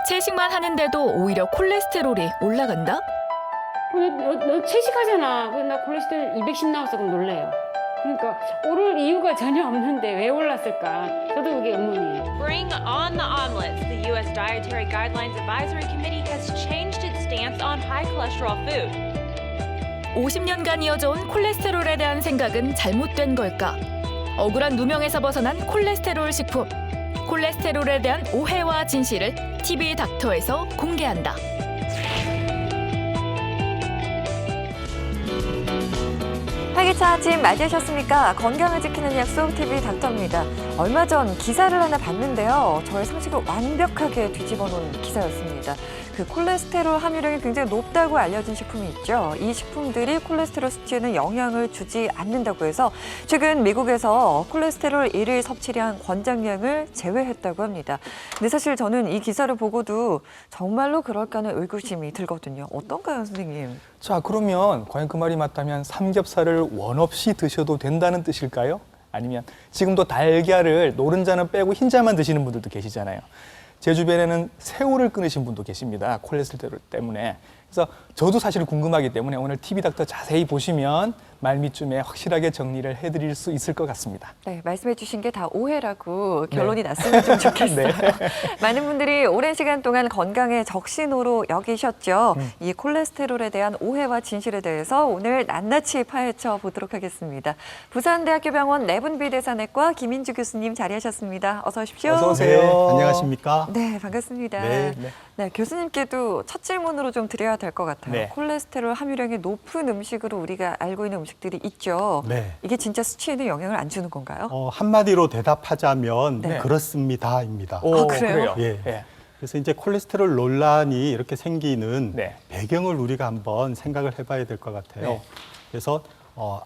채식만 하는데도 오히려 콜레스테롤이 올라간다? 너 채식하잖아. 나 콜레스테롤 210 나와서 그럼 놀래요. 그러니까 오를 이유가 전혀 없는데 왜 올랐을까? 저도 그게 의문이에요. Bring on the omelets. The U.S. Dietary Guidelines Advisory Committee has changed its stance on high cholesterol food. 50년간 이어져온 콜레스테롤에 대한 생각은 잘못된 걸까? 억울한 누명에서 벗어난 콜레스테롤 식품. 콜레스테롤에 대한 오해와 진실을 TV 닥터에서 공개한다. 활기차 아침 맞이하셨습니까? 건강을 지키는 약속 TV 닥터입니다. 얼마 전 기사를 하나 봤는데요. 저의 상식을 완벽하게 뒤집어 놓은 기사였습니다. 그 콜레스테롤 함유량이 굉장히 높다고 알려진 식품이 있죠. 이 식품들이 콜레스테롤 수치에는 영향을 주지 않는다고 해서 최근 미국에서 콜레스테롤 1일 섭취량 권장량을 제외했다고 합니다. 근데 사실 저는 이 기사를 보고도 정말로 그럴까 하는 의구심이 들거든요. 어떤가요, 선생님? 자, 그러면 과연 그 말이 맞다면 삼겹살을 원 없이 드셔도 된다는 뜻일까요? 아니면 지금도 달걀을 노른자는 빼고 흰자만 드시는 분들도 계시잖아요. 제 주변에는 새우를 끊으신 분도 계십니다. 콜레스테롤 때문에. 그래서 저도 사실 궁금하기 때문에 오늘 TV 닥터 자세히 보시면 말미쯤에 확실하게 정리를 해드릴 수 있을 것 같습니다. 네, 말씀해 주신 게 다 오해라고 결론이 났으면 좀 좋겠어요. 네. 많은 분들이 오랜 시간 동안 건강의 적신호로 여기셨죠. 이 콜레스테롤에 대한 오해와 진실에 대해서 오늘 낱낱이 파헤쳐 보도록 하겠습니다. 부산대학교 병원 내분비대사내과 김인주 교수님 자리하셨습니다. 어서 오십시오. 어서 오세요. 네, 안녕하십니까? 네, 반갑습니다. 네. 네, 교수님께도 첫 질문으로 좀 드려야 될 것 같아요. 네. 콜레스테롤 함유량이 높은 음식으로 우리가 알고 있는 음식들이 있죠. 네. 이게 진짜 수치에는 영향을 안 주는 건가요? 한마디로 대답하자면 네. 그렇습니다입니다. 오, 그래요? 예. 예. 그래서 이제 콜레스테롤 논란이 이렇게 생기는 네. 배경을 우리가 한번 생각을 해봐야 될 것 같아요. 네. 그래서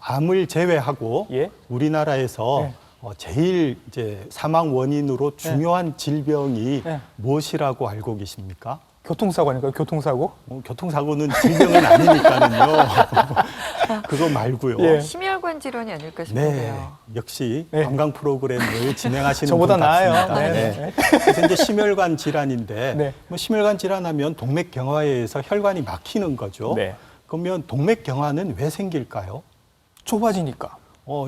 암을 제외하고 예. 우리나라에서 네. 제일 이제 사망 원인으로 중요한 질병이 네. 무엇이라고 알고 계십니까? 교통사고 아닐까요? 교통사고? 교통사고는 질병은 아니니까는요. 그거 말고요. 예. 심혈관 질환이 아닐까 네, 싶은데요. 역시 네. 건강 프로그램을 진행하시는 저보다 분 나아요. 같습니다. 네. 그래서 이제 심혈관 질환인데, 네. 뭐 심혈관 질환하면 동맥경화에 의해서 혈관이 막히는 거죠. 네. 그러면 동맥경화는 왜 생길까요? 좁아지니까.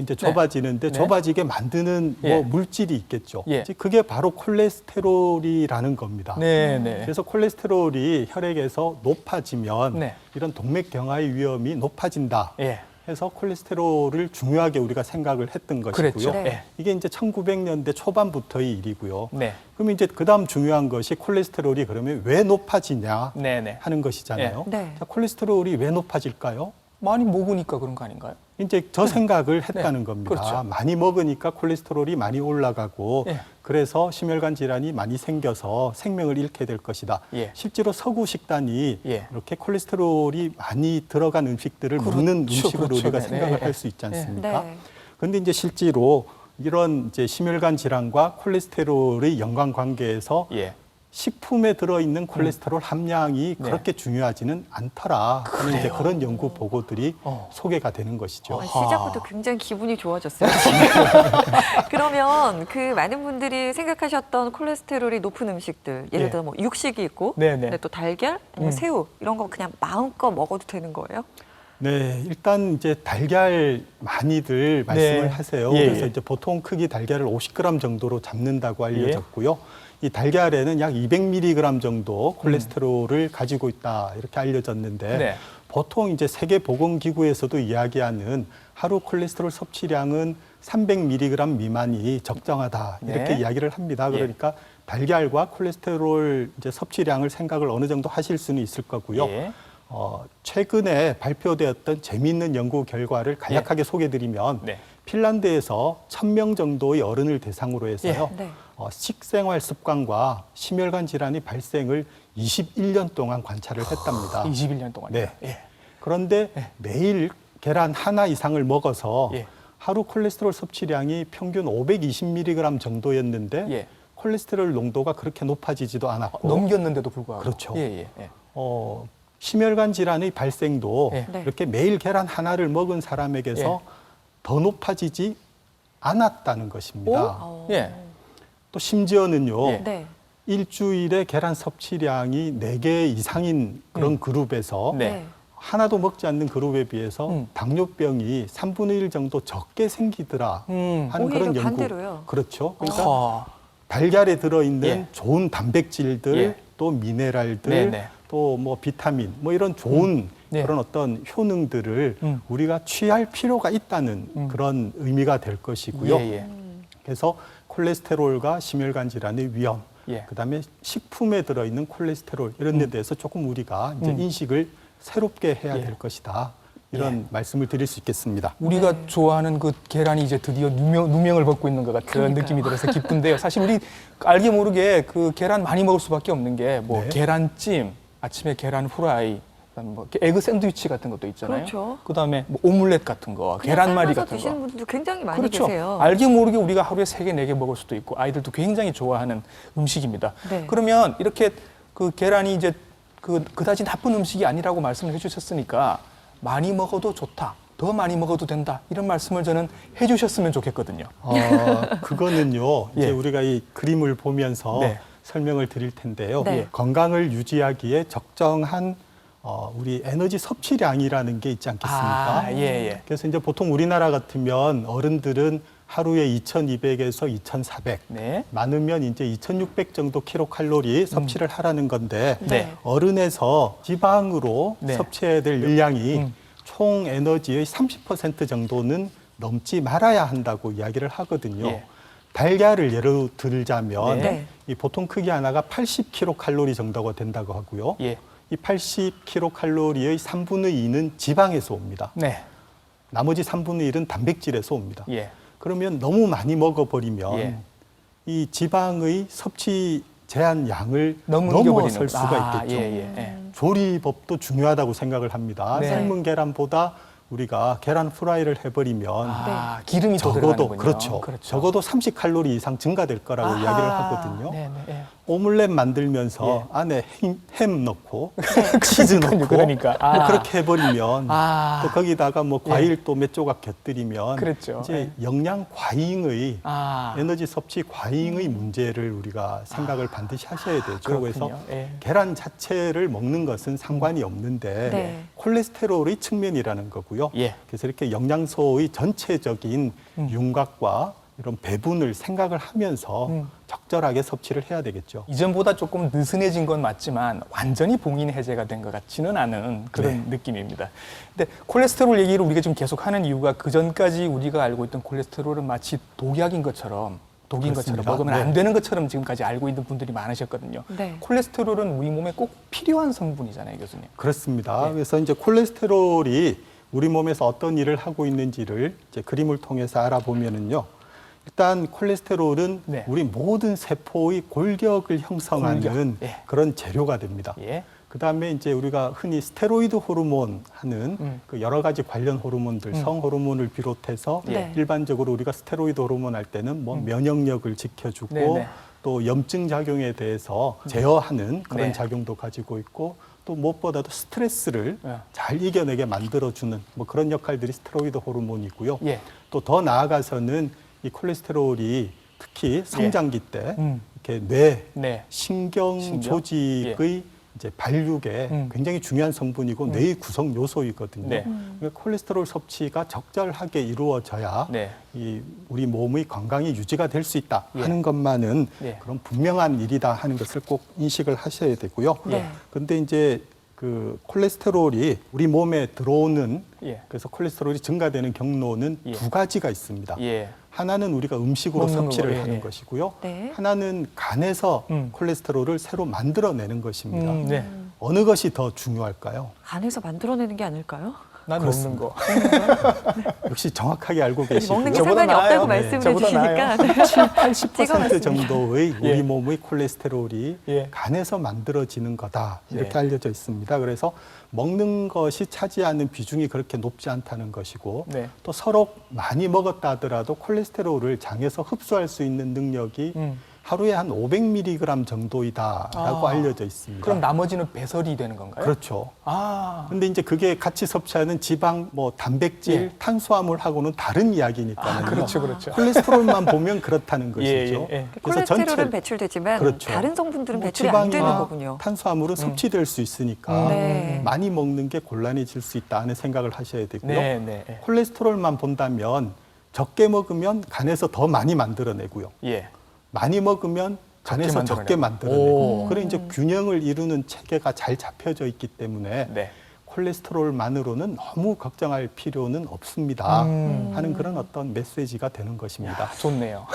이제 좁아지는데 네. 좁아지게 만드는 예. 뭐 물질이 있겠죠. 예. 이제 그게 바로 콜레스테롤이라는 겁니다. 네, 네. 그래서 콜레스테롤이 혈액에서 높아지면 네. 이런 동맥경화의 위험이 높아진다. 예. 해서 콜레스테롤을 중요하게 우리가 생각을 했던 것이고요. 그랬죠. 네. 예. 이게 이제 1900년대 초반부터의 일이고요. 네. 그럼 이제 그다음 중요한 것이 콜레스테롤이 그러면 왜 높아지냐 네, 네. 하는 것이잖아요. 네. 자, 콜레스테롤이 왜 높아질까요? 많이 먹으니까 그런 거 아닌가요? 이제 저 생각을 했다는 네. 겁니다. 그렇죠. 많이 먹으니까 콜레스테롤이 많이 올라가고 예. 그래서 심혈관 질환이 많이 생겨서 생명을 잃게 될 것이다. 예. 실제로 서구 식단이 예. 이렇게 콜레스테롤이 많이 들어간 음식들을 그렇죠. 먹는 음식으로 그렇죠. 우리가 네, 생각을 네. 할 수 있지 않습니까? 네. 그런데 이제 실제로 이런 이제 심혈관 질환과 콜레스테롤의 연관관계에서 예. 식품에 들어있는 콜레스테롤 함량이 네. 그렇게 중요하지는 않더라 하는 이제 그런 연구 보고들이 소개가 되는 것이죠. 시작부터 굉장히 기분이 좋아졌어요. 그러면 그 많은 분들이 생각하셨던 콜레스테롤이 높은 음식들, 예를 예. 들어 뭐 육식이 있고, 네, 네. 근데 또 달걀, 아니면 새우 이런 거 그냥 마음껏 먹어도 되는 거예요? 네, 일단 이제 달걀 많이들 말씀을 네. 하세요. 예, 그래서 예. 이제 보통 크기 달걀을 50g 정도로 잡는다고 알려졌고요. 이 달걀에는 약 200mg 정도 콜레스테롤을 가지고 있다 이렇게 알려졌는데 네. 보통 이제 세계보건기구에서도 이야기하는 하루 콜레스테롤 섭취량은 300mg 미만이 적정하다 이렇게 네. 이야기를 합니다. 그러니까 달걀과 콜레스테롤 이제 섭취량을 생각을 어느 정도 하실 수는 있을 거고요. 예. 최근에 발표되었던 재미있는 연구 결과를 간략하게 소개드리면 네. 핀란드에서 1000명 정도의 어른을 대상으로 해서요. 네. 식생활 습관과 심혈관 질환의 발생을 21년 동안 관찰을 했답니다. 21년 동안. 네. 예. 그런데 매일 계란 하나 이상을 먹어서 예. 하루 콜레스테롤 섭취량이 평균 520mg 정도였는데 예. 콜레스테롤 농도가 그렇게 높아지지도 않았고 넘겼는데도 불구하고. 그렇죠. 예, 예, 예. 심혈관 질환의 발생도 예. 네. 이렇게 매일 계란 하나를 먹은 사람에게서 더 높아지지 않았다는 것입니다. 어. 예. 또 심지어는요. 예. 네. 일주일에 계란 섭취량이 4개 이상인 그런 그룹에서 네. 하나도 먹지 않는 그룹에 비해서 음. 당뇨병이 3분의 1 정도 적게 생기더라 하는 오히려 그런 연구. 반대로요. 그렇죠. 그러니까 허. 달걀에 들어있는 예. 좋은 단백질들, 예. 또 미네랄들, 네네. 또 뭐 비타민, 뭐 이런 좋은 네. 그런 어떤 효능들을 음. 우리가 취할 필요가 있다는 그런 의미가 될 것이고요. 예, 예. 그래서 콜레스테롤과 심혈관 질환의 위험, 예. 그다음에 식품에 들어있는 콜레스테롤 이런 데 대해서 조금 우리가 이제 인식을 새롭게 해야 예. 될 것이다. 이런 말씀을 드릴 수 있겠습니다. 우리가 좋아하는 그 계란이 이제 드디어 누명을 벗고 있는 것 같은 그러니까요. 느낌이 들어서 기쁜데요. 사실 우리 알게 모르게 그 계란 많이 먹을 수밖에 없는 게 뭐 네. 계란찜, 아침에 계란 후라이, 그다음에 뭐 에그 샌드위치 같은 것도 있잖아요. 그렇죠. 그다음에 뭐 오믈렛 같은 거, 계란말이 삶아서 같은 드시는 거. 분들도 굉장히 많이 그렇죠. 계세요. 알게 모르게 우리가 하루에 3개, 4개 먹을 수도 있고 아이들도 굉장히 좋아하는 음식입니다. 네. 그러면 이렇게 그 계란이 이제 그다지 나쁜 음식이 아니라고 말씀을 해주셨으니까 많이 먹어도 좋다. 더 많이 먹어도 된다. 이런 말씀을 저는 해주셨으면 좋겠거든요. 그거는요. 이제 예. 우리가 이 그림을 보면서 네. 설명을 드릴 텐데요. 네. 건강을 유지하기에 적정한 우리 에너지 섭취량이라는 게 있지 않겠습니까? 아, 예, 예. 그래서 이제 보통 우리나라 같으면 어른들은 하루에 2,200에서 2,400, 네. 많으면 이제 2,600 정도 킬로칼로리 섭취를 하라는 건데 네. 어른에서 지방으로 네. 섭취해야 될 열량이 총 에너지의 30% 정도는 넘지 말아야 한다고 이야기를 하거든요. 예. 달걀을 예로 들자면 네. 이 보통 크기 하나가 80kcal 정도가 된다고 하고요. 예. 이 80kcal의 3분의 2는 지방에서 옵니다. 네. 나머지 3분의 1은 단백질에서 옵니다. 예. 그러면 너무 많이 먹어버리면 예. 이 지방의 섭취 제한 양을 넘겨버리는 넘어설 수가 있겠죠. 예, 예, 예. 조리법도 중요하다고 생각을 합니다. 네. 삶은 계란보다 우리가 계란 프라이를 해버리면 아, 기름이 더 적어도 들어가는군요. 그렇죠. 적어도 30칼로리 이상 증가될 거라고 아하. 이야기를 하거든요. 네, 네, 예. 오믈렛 만들면서 예. 안에 햄 넣고 치즈 넣고 그러니까. 아. 뭐 그렇게 해버리면 아. 또 거기다가 뭐 과일 또 몇 조각 곁들이면 그랬죠. 이제 영양 과잉의 아. 에너지 섭취 과잉의 문제를 우리가 생각을 반드시 하셔야 되죠. 그렇군요. 그래서 예. 계란 자체를 먹는 것은 상관이 없는데 네. 콜레스테롤의 측면이라는 거고요. 예. 그래서 이렇게 영양소의 전체적인 윤곽과 이런 배분을 생각을 하면서 적절하게 섭취를 해야 되겠죠. 이전보다 조금 느슨해진 건 맞지만 완전히 봉인 해제가 된 것 같지는 않은 그런 느낌입니다. 근데 콜레스테롤 얘기를 우리가 지금 계속 하는 이유가 그 전까지 우리가 알고 있던 콜레스테롤은 마치 독약인 것처럼 독인 그렇습니다. 것처럼 먹으면 네. 안 되는 것처럼 지금까지 알고 있는 분들이 많으셨거든요. 네. 콜레스테롤은 우리 몸에 꼭 필요한 성분이잖아요, 교수님. 그렇습니다. 네. 그래서 이제 콜레스테롤이 우리 몸에서 어떤 일을 하고 있는지를 이제 그림을 통해서 알아보면은요. 일단 콜레스테롤은 네. 우리 모든 세포의 골격을 형성하는 골격. 예. 그런 재료가 됩니다. 예. 그다음에 이제 우리가 흔히 스테로이드 호르몬 하는 그 여러 가지 관련 호르몬들, 성 호르몬을 비롯해서 네. 일반적으로 우리가 스테로이드 호르몬 할 때는 뭐 면역력을 지켜주고 네네. 또 염증 작용에 대해서 제어하는 그런 네. 작용도 가지고 있고 또 무엇보다도 스트레스를 네. 잘 이겨내게 만들어주는 뭐 그런 역할들이 스테로이드 호르몬이고요. 예. 또 더 나아가서는 이 콜레스테롤이 특히 성장기 때 이렇게 뇌, 네. 신경 신경? 조직의 이제 발육에 굉장히 중요한 성분이고 뇌의 구성 요소이거든요. 네. 그러니까 콜레스테롤 섭취가 적절하게 이루어져야 네. 이 우리 몸의 건강이 유지가 될 수 있다 예. 하는 것만은 예. 그런 분명한 일이다 하는 것을 꼭 인식을 하셔야 되고요. 네. 근데 이제 그 콜레스테롤이 우리 몸에 들어오는 예. 그래서 콜레스테롤이 증가되는 경로는 예. 두 가지가 있습니다. 예. 하나는 우리가 음식으로 먹는 섭취를 거, 예, 하는 예. 것이고요. 네. 하나는 간에서 음. 콜레스테롤을 새로 만들어내는 것입니다. 네. 어느 것이 더 중요할까요? 간에서 만들어내는 게 아닐까요? 난 먹는 거. 역시 정확하게 알고 계시고요. 먹는 게 저보다 상관이 나아요. 없다고 네. 말씀을 저보다 해주시니까. 80% 찍어봤습니다. 정도의 예. 우리 몸의 콜레스테롤이 예. 간에서 만들어지는 거다 이렇게 네. 알려져 있습니다. 그래서 먹는 것이 차지하는 비중이 그렇게 높지 않다는 것이고 네. 또 서로 많이 먹었다 하더라도 콜레스테롤을 장에서 흡수할 수 있는 능력이 하루에 한 500mg 정도이다라고 알려져 있습니다. 그럼 나머지는 배설이 되는 건가요? 그렇죠. 아, 근데 이제 그게 같이 섭취하는 지방, 뭐 단백질, 예. 탄수화물하고는 다른 이야기니까요. 그렇죠, 그렇죠. 콜레스테롤만 보면 그렇다는 것이죠. 예. 그래서 콜레스테롤은 배출되지만 그렇죠. 다른 성분들은 뭐 배출이 안 되는 지방이나 거군요. 탄수화물은 섭취될 수 있으니까 네. 많이 먹는 게 곤란해질 수 있다는 생각을 하셔야 되고요. 네, 네. 콜레스테롤만 본다면 적게 먹으면 간에서 더 많이 만들어내고요. 예. 많이 먹으면 간에서 적게 적게 만들어내고. 만들어내고. 그래 이제 균형을 이루는 체계가 잘 잡혀져 있기 때문에 네. 콜레스테롤만으로는 너무 걱정할 필요는 없습니다 하는 그런 어떤 메시지가 되는 것입니다. 야, 좋네요.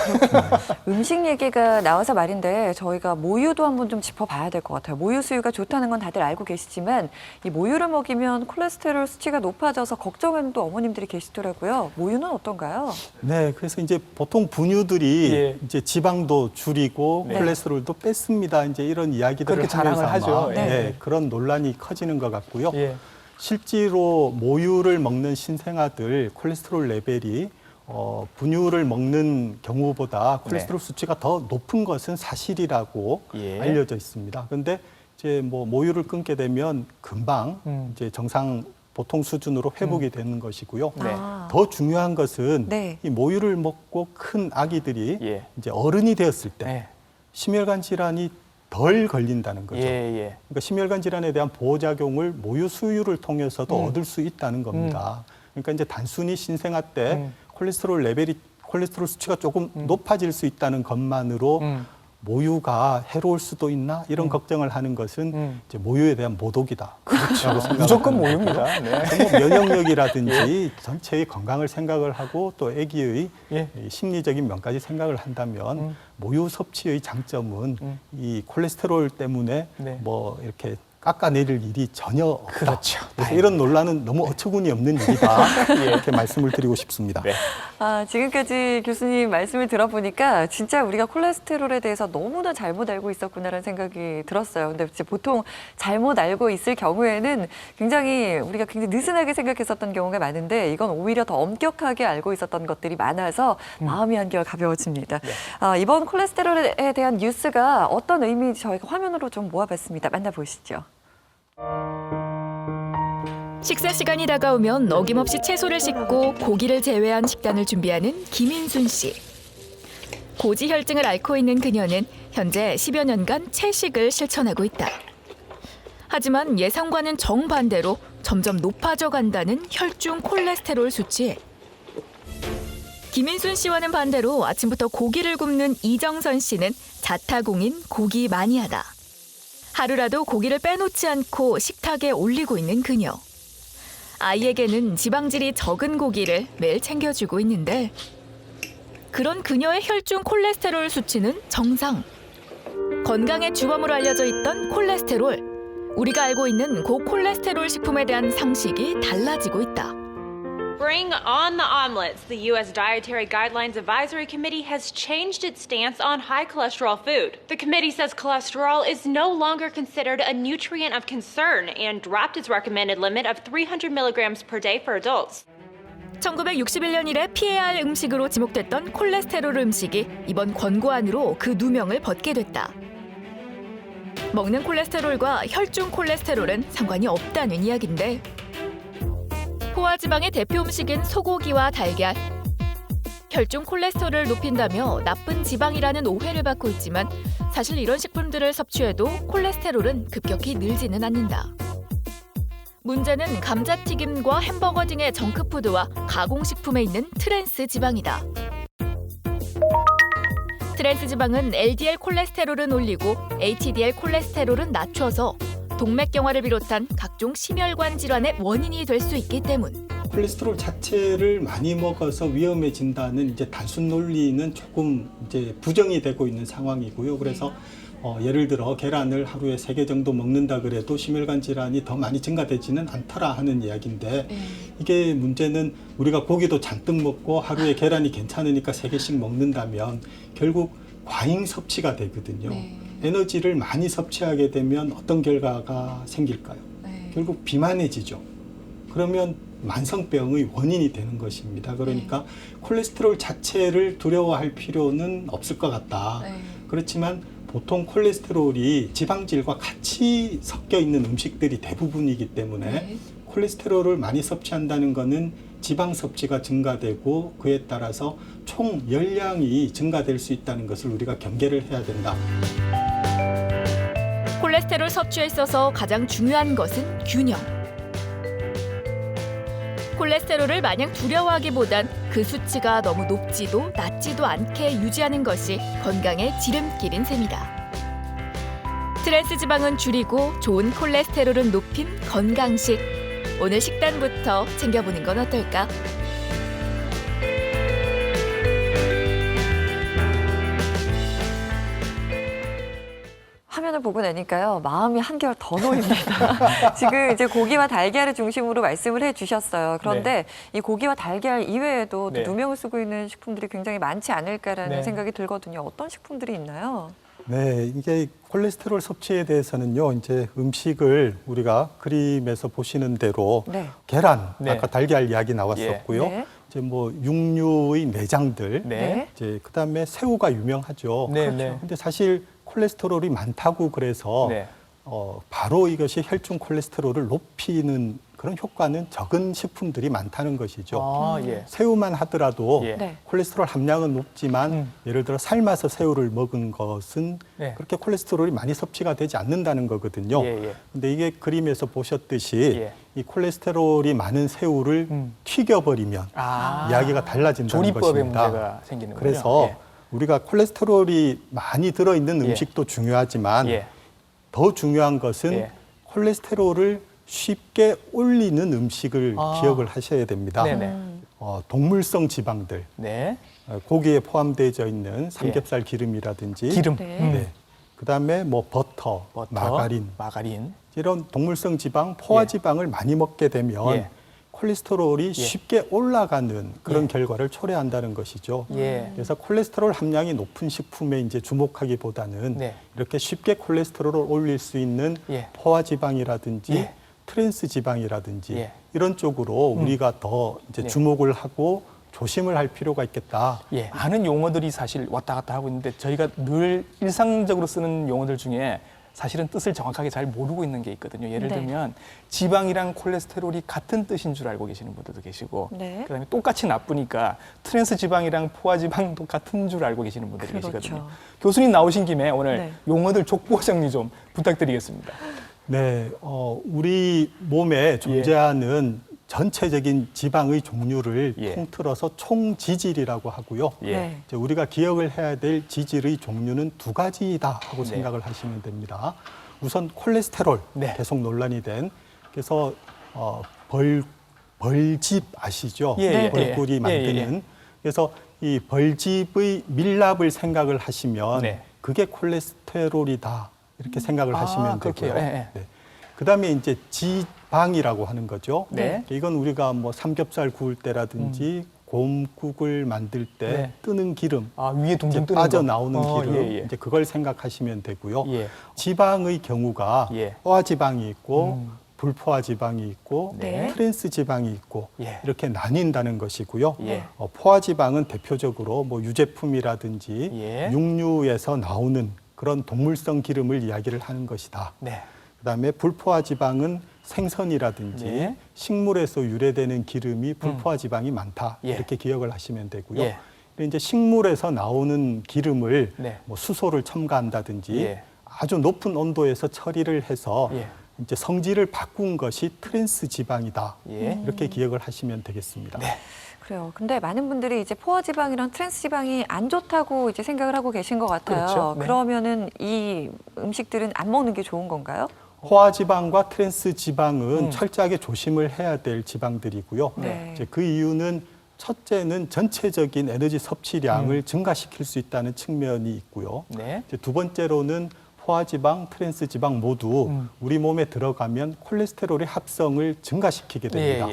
음식 얘기가 나와서 말인데 저희가 모유도 한번 좀 짚어봐야 될 것 같아요. 모유 수유가 좋다는 건 다들 알고 계시지만 이 모유를 먹이면 콜레스테롤 수치가 높아져서 걱정하는 또 어머님들이 계시더라고요. 모유는 어떤가요? 네, 그래서 이제 보통 분유들이 예. 이제 지방도 줄이고 네. 콜레스테롤도 뺐습니다. 이제 이런 이야기들을 그렇게 자랑을 하면서 아마, 하죠. 예. 네, 그런 논란이 커지는 것 같고요. 예. 실제로 모유를 먹는 신생아들 콜레스테롤 레벨이 분유를 먹는 경우보다 콜레스테롤 수치가 더 높은 것은 사실이라고 예. 알려져 있습니다. 그런데 이제 뭐 모유를 끊게 되면 금방 이제 정상 보통 수준으로 회복이 되는 것이고요. 네. 아. 더 중요한 것은 네. 이 모유를 먹고 큰 아기들이 예. 이제 어른이 되었을 때 네. 심혈관 질환이 덜 걸린다는 거죠. 예, 예. 그러니까 심혈관 질환에 대한 보호작용을 모유 수유를 통해서도 얻을 수 있다는 겁니다. 그러니까 이제 단순히 신생아 때 콜레스테롤 수치가 조금 높아질 수 있다는 것만으로 모유가 해로울 수도 있나 이런 걱정을 하는 것은 이제 모유에 대한 모독이다. 그렇죠. 무조건 모유입니다. 네. 뭐 면역력이라든지 전체의 건강을 생각을 하고 또 아기의 예. 이 심리적인 면까지 생각을 한다면 모유 섭취의 장점은 이 콜레스테롤 때문에 네. 뭐 이렇게 깎아내릴 일이 전혀 없다. 그렇죠. 그래서 이런 논란은 너무 어처구니 없는 일이다. 이렇게 말씀을 드리고 싶습니다. 네. 아, 지금까지 교수님 말씀을 들어보니까 진짜 우리가 콜레스테롤에 대해서 너무나 잘못 알고 있었구나라는 생각이 들었어요. 근데 이제 보통 잘못 알고 있을 경우에는 우리가 굉장히 느슨하게 생각했었던 경우가 많은데 이건 오히려 더 엄격하게 알고 있었던 것들이 많아서 마음이 한결 가벼워집니다. 네. 이번 콜레스테롤에 대한 뉴스가 어떤 의미인지 저희가 화면으로 좀 모아봤습니다. 만나보시죠. 식사 시간이 다가오면 어김없이 채소를 씻고 고기를 제외한 식단을 준비하는 김인순 씨. 고지혈증을 앓고 있는 그녀는 현재 10여 년간 채식을 실천하고 있다. 하지만 예상과는 정반대로 점점 높아져 간다는 혈중 콜레스테롤 수치. 김인순 씨와는 반대로 아침부터 고기를 굽는 이정선 씨는 자타공인 고기 마니아다. 하루라도 고기를 빼놓지 않고 식탁에 올리고 있는 그녀. 아이에게는 지방질이 적은 고기를 매일 챙겨주고 있는데 그런 그녀의 혈중 콜레스테롤 수치는 정상. 건강의 주범으로 알려져 있던 콜레스테롤. 우리가 알고 있는 고콜레스테롤 식품에 대한 상식이 달라지고 있다. Bring on the omelets. The U.S. Dietary Guidelines Advisory Committee has changed its stance on high cholesterol food. The committee says cholesterol is no longer considered a nutrient of concern and dropped its recommended limit of 300 milligrams per day for adults. 1961년 이래 피해야 할 음식으로 지목됐던 콜레스테롤 음식이 이번 권고안으로 그 누명을 벗게 됐다. 먹는 콜레스테롤과 혈중 콜레스테롤은 상관이 없다는 이야기인데 포화지방의 대표 음식인 소고기와 달걀. 혈중 콜레스테롤을 높인다며 나쁜 지방이라는 오해를 받고 있지만 사실 이런 식품들을 섭취해도 콜레스테롤은 급격히 늘지는 않는다. 문제는 감자튀김과 햄버거 등의 정크푸드와 가공식품에 있는 트랜스 지방이다. 트랜스 지방은 LDL 콜레스테롤은 올리고 HDL 콜레스테롤은 낮춰서 동맥경화를 비롯한 각종 심혈관 질환의 원인이 될 수 있기 때문. 콜레스테롤 자체를 많이 먹어서 위험해진다는 이제 단순 논리는 조금 이제 부정이 되고 있는 상황이고요. 그래서 예를 들어 계란을 하루에 3개 정도 먹는다 그래도 심혈관 질환이 더 많이 증가되지는 않더라 하는 이야기인데 이게 문제는 우리가 고기도 잔뜩 먹고 하루에 계란이 괜찮으니까 3개씩 먹는다면 결국 과잉 섭취가 되거든요. 에너지를 많이 섭취하게 되면 어떤 결과가 생길까요? 결국 비만해지죠. 그러면 만성병의 원인이 되는 것입니다. 그러니까 콜레스테롤 자체를 두려워할 필요는 없을 것 같다. 그렇지만 보통 콜레스테롤이 지방질과 같이 섞여 있는 음식들이 대부분이기 때문에 콜레스테롤을 많이 섭취한다는 것은 지방 섭취가 증가되고 그에 따라서 총 열량이 증가될 수 있다는 것을 우리가 경계를 해야 된다. 콜레스테롤 섭취에 있어서 가장 중요한 것은 균형. 콜레스테롤을 마냥 두려워하기보단 그 수치가 너무 높지도 낮지도 않게 유지하는 것이 건강의 지름길인 셈이다. 트랜스 지방은 줄이고 좋은 콜레스테롤은 높인 건강식. 오늘 식단부터 챙겨보는 건 어떨까? 화면을 보고 나니까요, 마음이 한결 더 놓입니다. 지금 이제 고기와 달걀을 중심으로 말씀을 해주셨어요. 그런데 이 고기와 달걀 이외에도 또 누명을 쓰고 있는 식품들이 굉장히 많지 않을까라는 생각이 들거든요. 어떤 식품들이 있나요? 네, 이게 콜레스테롤 섭취에 대해서는요, 이제 음식을 우리가 그림에서 보시는 대로 계란, 아까 달걀 이야기 나왔었고요. 이제 뭐 육류의 내장들, 이제 그다음에 새우가 유명하죠. 근데 사실 콜레스테롤이 많다고 그래서 바로 이것이 혈중 콜레스테롤을 높이는 그런 효과는 적은 식품들이 많다는 것이죠. 새우만 하더라도 콜레스테롤 함량은 높지만 예를 들어 삶아서 새우를 먹은 것은 그렇게 콜레스테롤이 많이 섭취가 되지 않는다는 거거든요. 근데 이게 그림에서 보셨듯이 이 콜레스테롤이 많은 새우를 튀겨버리면 이야기가 달라진다는 조리법에 것입니다. 문제가 생기는 거죠. 그래서 우리가 콜레스테롤이 많이 들어있는 음식도 중요하지만 더 중요한 것은 콜레스테롤을 쉽게 올리는 음식을 기억을 하셔야 됩니다. 동물성 지방들, 고기에 포함되어 있는 삼겹살 기름이라든지 기름, 그다음에 뭐 버터, 마가린 이런 동물성 지방, 포화 지방을 많이 먹게 되면 콜레스테롤이 쉽게 올라가는 그런 결과를 초래한다는 것이죠. 그래서 콜레스테롤 함량이 높은 식품에 이제 주목하기보다는 이렇게 쉽게 콜레스테롤을 올릴 수 있는 포화 지방이라든지 트랜스 지방이라든지 이런 쪽으로 우리가 더 이제 주목을 하고 조심을 할 필요가 있겠다. 많은 용어들이 사실 왔다 갔다 하고 있는데 저희가 늘 일상적으로 쓰는 용어들 중에 사실은 뜻을 정확하게 잘 모르고 있는 게 있거든요. 예를 들면 지방이랑 콜레스테롤이 같은 뜻인 줄 알고 계시는 분들도 계시고 그다음에 똑같이 나쁘니까 트랜스 지방이랑 포화 지방도 같은 줄 알고 계시는 분들이 계시거든요. 교수님 나오신 김에 오늘 용어들 족보 정리 좀 부탁드리겠습니다. 네, 우리 몸에 존재하는 전체적인 지방의 종류를 통틀어서 총지질이라고 하고요. 이제 우리가 기억을 해야 될 지질의 종류는 두 가지다 하고 생각을 하시면 됩니다. 우선 콜레스테롤, 계속 논란이 된, 그래서 벌집 아시죠? 벌꿀이 만드는. 그래서 이 벌집의 밀랍을 생각을 하시면 그게 콜레스테롤이다 이렇게 생각을 하시면 되고요. 그다음에 이제 지방이라고 하는 거죠. 이건 우리가 뭐 삼겹살 구울 때라든지 곰국을 만들 때 뜨는 기름, 위에 둥둥 뜨는 빠져나오는 기름, 이제 그걸 생각하시면 되고요. 지방의 경우가 포화 지방이 있고 불포화 지방이 있고 트랜스 지방이 있고 이렇게 나뉜다는 것이고요. 포화 지방은 대표적으로 뭐 유제품이라든지 육류에서 나오는 그런 동물성 기름을 이야기를 하는 것이다. 그다음에 불포화 지방은 생선이라든지 식물에서 유래되는 기름이 불포화 지방이 많다. 이렇게 기억을 하시면 되고요. 이제 식물에서 나오는 기름을 뭐 수소를 첨가한다든지 아주 높은 온도에서 처리를 해서 이제 성질을 바꾼 것이 트랜스 지방이다. 이렇게 기억을 하시면 되겠습니다. 그래요. 근데 많은 분들이 이제 포화 지방이랑 트랜스 지방이 안 좋다고 이제 생각을 하고 계신 것 같아요. 그러면은 이 음식들은 안 먹는 게 좋은 건가요? 포화 지방과 트랜스 지방은 철저하게 조심을 해야 될 지방들이고요. 이제 그 이유는 첫째는 전체적인 에너지 섭취량을 증가시킬 수 있다는 측면이 있고요. 이제 두 번째로는 포화 지방, 트랜스 지방 모두 우리 몸에 들어가면 콜레스테롤의 합성을 증가시키게 됩니다.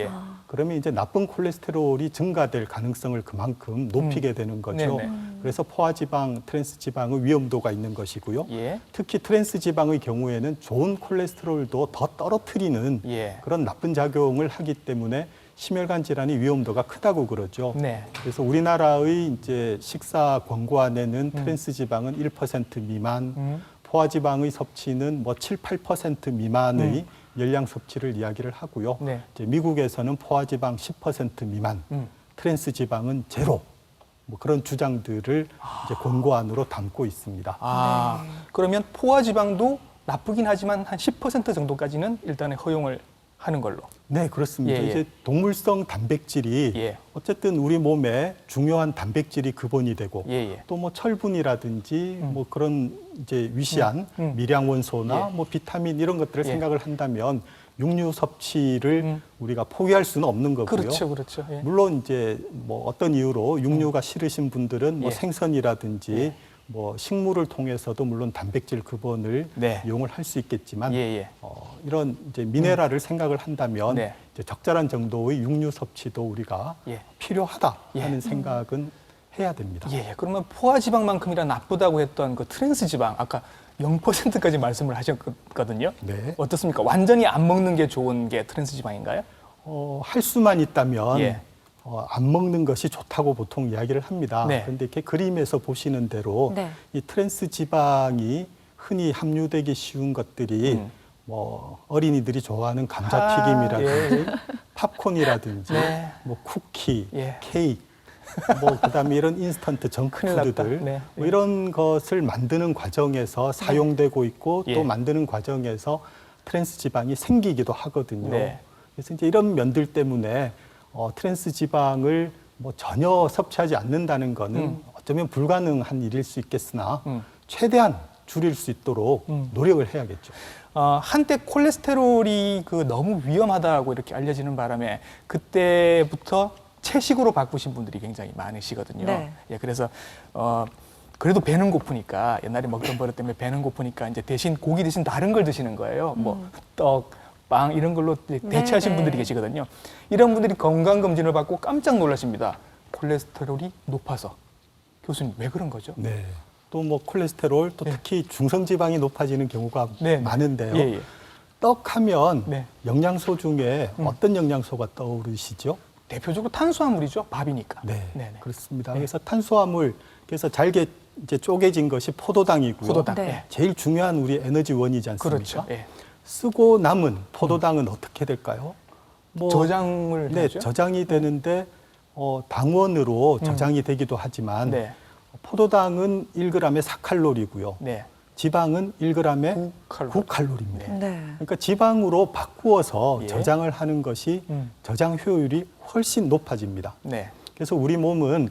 그러면 이제 나쁜 콜레스테롤이 증가될 가능성을 그만큼 높이게 되는 거죠. 네네. 그래서 포화지방, 트랜스지방의 위험도가 있는 것이고요. 예. 특히 트랜스지방의 경우에는 좋은 콜레스테롤도 더 떨어뜨리는 예. 그런 나쁜 작용을 하기 때문에 심혈관 질환의 위험도가 크다고 그러죠. 네. 그래서 우리나라의 이제 식사 권고안에는 트랜스지방은 1% 미만, 포화지방의 섭취는 뭐 7, 8% 미만의 열량 섭취를 이야기를 하고요. 네. 이제 미국에서는 포화지방 10% 미만, 트랜스지방은 제로. 뭐 그런 주장들을 이제 권고안으로 담고 있습니다. 아, 그러면 포화지방도 나쁘긴 하지만 한 10% 정도까지는 일단은 허용을 하는 걸로. 네, 그렇습니다. 예, 예. 이제 동물성 단백질이 예. 어쨌든 우리 몸에 중요한 단백질이 근본이 되고 예, 예. 또 뭐 철분이라든지 뭐 그런 이제 위시한 미량 원소나 예. 뭐 비타민 이런 것들을 예. 생각을 한다면 육류 섭취를 우리가 포기할 수는 없는 거고요. 그렇죠, 그렇죠. 예. 물론 이제 뭐 어떤 이유로 육류가 싫으신 분들은 뭐 예. 생선이라든지 예. 뭐 식물을 통해서도 물론 단백질 급원을 네. 이용을 할 수 있겠지만 예, 예. 이런 이제 미네랄을 생각을 한다면 네. 이제 적절한 정도의 육류 섭취도 우리가 예. 필요하다 예. 하는 생각은 해야 됩니다. 예, 그러면 포화지방만큼이나 나쁘다고 했던 그 트랜스지방 아까 0%까지 말씀을 하셨거든요. 네. 어떻습니까? 완전히 안 먹는 게 좋은 게 트랜스지방인가요? 할 수만 있다면 예. 안 먹는 것이 좋다고 보통 이야기를 합니다. 네. 그런데 이렇게 그림에서 보시는 대로 네. 이 트랜스 지방이 흔히 함유되기 쉬운 것들이 뭐 어린이들이 좋아하는 감자튀김이라든지 팝콘이라든지 네. 뭐 쿠키, 예. 케이크 뭐 그다음에 이런 인스턴트 큰일 났다. 정크푸드들 네. 뭐 이런 것을 만드는 과정에서 사용되고 있고 예. 또 만드는 과정에서 트랜스 지방이 생기기도 하거든요. 네. 그래서 이제 이런 면들 때문에 트랜스 지방을 뭐 전혀 섭취하지 않는다는 거는 어쩌면 불가능한 일일 수 있겠으나 최대한 줄일 수 있도록 노력을 해야겠죠. 한때 콜레스테롤이 너무 위험하다고 이렇게 알려지는 바람에 그때부터 채식으로 바꾸신 분들이 굉장히 많으시거든요. 네. 예, 그래서 그래도 배는 고프니까 옛날에 먹던 버릇 때문에 배는 고프니까 이제 대신 고기 대신 다른 걸 드시는 거예요. 뭐 떡, 빵 이런 걸로 대체하신 네, 분들이 네. 계시거든요. 이런 분들이 건강 검진을 받고 깜짝 놀라십니다. 콜레스테롤이 높아서. 교수님 왜 그런 거죠? 네. 또 뭐 콜레스테롤 또 네. 특히 중성 지방이 높아지는 경우가 네. 많은데요. 예, 예. 떡하면 네. 영양소 중에 어떤 영양소가 떠오르시죠? 대표적으로 탄수화물이죠. 밥이니까. 네, 네네. 그렇습니다. 네. 그래서 탄수화물, 그래서 잘게 이제 쪼개진 것이 포도당이고요. 포도당. 네. 예. 제일 중요한 우리 에너지원이지 않습니까? 그렇죠. 예. 쓰고 남은 포도당은 어떻게 될까요? 뭐 저장을 네, 해야죠. 저장이 되는데 당원으로 저장이 되기도 하지만 네. 포도당은 1g에 4칼로리고요. 네. 지방은 1g에 9칼로리. 9칼로리입니다. 네. 그러니까 지방으로 바꾸어서 예. 저장을 하는 것이 저장 효율이 훨씬 높아집니다. 네. 그래서 우리 몸은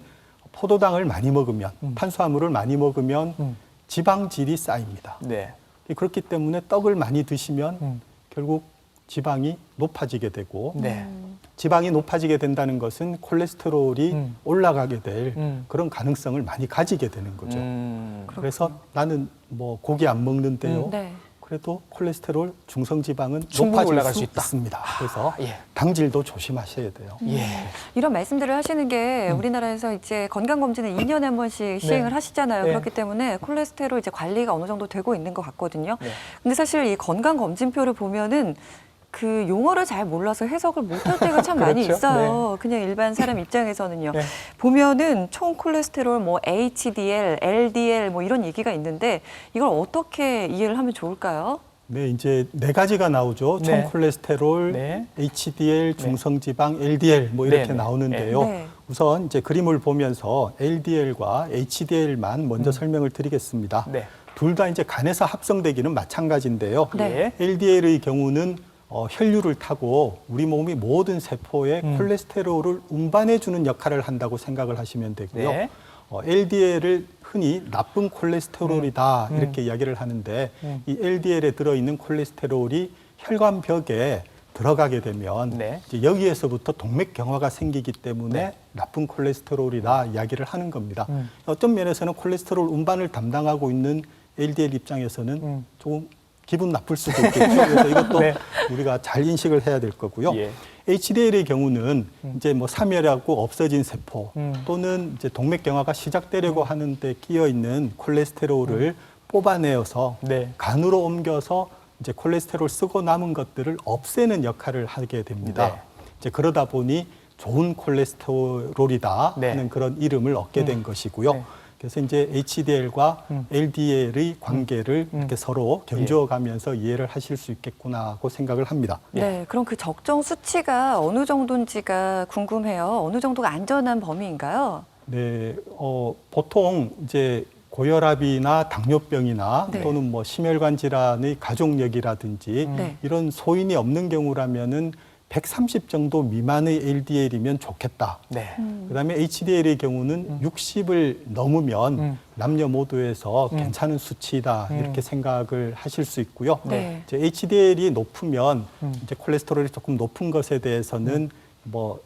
포도당을 많이 먹으면 탄수화물을 많이 먹으면 지방질이 쌓입니다. 네. 그렇기 때문에 떡을 많이 드시면 결국 지방이 높아지게 되고 네. 지방이 높아지게 된다는 것은 콜레스테롤이 올라가게 될 그런 가능성을 많이 가지게 되는 거죠. 그래서 나는 뭐 고기 안 먹는데요. 네. 그래도 콜레스테롤 중성 지방은 충분히 높아질 올라갈 수 수 있다. 있습니다. 그래서 예. 당질도 조심하셔야 돼요. 예. 이런 말씀들을 하시는 게 우리나라에서 이제 건강검진을 2년에 한 번씩 시행을 하시잖아요. 네. 그렇기 때문에 콜레스테롤 이제 관리가 어느 정도 되고 있는 것 같거든요. 네. 근데 사실 이 건강검진표를 보면은 그 용어를 잘 몰라서 해석을 못할 때가 참 많이 그렇죠. 있어요. 그냥 일반 사람 입장에서는요. 네. 보면은 총 콜레스테롤, 뭐 HDL, LDL 뭐 이런 얘기가 있는데 이걸 어떻게 이해를 하면 좋을까요? 네, 이제 네 가지가 나오죠. 네. 총 콜레스테롤, 네. HDL, 중성지방, LDL 뭐 이렇게 네, 네. 나오는데요. 네. 우선 이제 그림을 보면서 LDL과 HDL만 먼저 설명을 드리겠습니다. 네. 둘 다 이제 간에서 합성되기는 마찬가지인데요. 네. LDL의 경우는 혈류를 타고 우리 몸이 모든 세포에 콜레스테롤을 운반해주는 역할을 한다고 생각을 하시면 되고요. 네. LDL을 흔히 나쁜 콜레스테롤이다 이렇게 이야기를 하는데 이 LDL에 들어있는 콜레스테롤이 혈관벽에 들어가게 되면 네. 이제 여기에서부터 동맥경화가 생기기 때문에 네. 나쁜 콜레스테롤이다 이야기를 하는 겁니다. 어떤 면에서는 콜레스테롤 운반을 담당하고 있는 LDL 입장에서는 조금 기분 나쁠 수도 있겠죠. 그래서 이것도 네. 우리가 잘 인식을 해야 될 거고요. 예. HDL의 경우는 이제 뭐 사멸하고 없어진 세포 또는 이제 동맥경화가 시작되려고 하는데 끼어 있는 콜레스테롤을 뽑아내어서 네. 간으로 옮겨서 이제 콜레스테롤 쓰고 남은 것들을 없애는 역할을 하게 됩니다. 네. 이제 그러다 보니 좋은 콜레스테롤이다 네. 하는 그런 이름을 얻게 된 것이고요. 네. 그래서 이제 HDL과 LDL의 관계를 이렇게 서로 견주어가면서 이해를 하실 수 있겠구나 하고 생각을 합니다. 네, 그럼 그 적정 수치가 어느 정도인지가 궁금해요. 어느 정도가 안전한 범위인가요? 네, 보통 이제 고혈압이나 당뇨병이나 네. 또는 뭐 심혈관 질환의 가족력이라든지 네. 이런 소인이 없는 경우라면은 130 정도 미만의 LDL이면 좋겠다. 네. 그다음에 HDL의 경우는 60을 넘으면 남녀 모두에서 괜찮은 수치다 이렇게 생각을 하실 수 있고요. 네. 이제 HDL이 높으면 이제 콜레스테롤이 조금 높은 것에 대해서는 뭐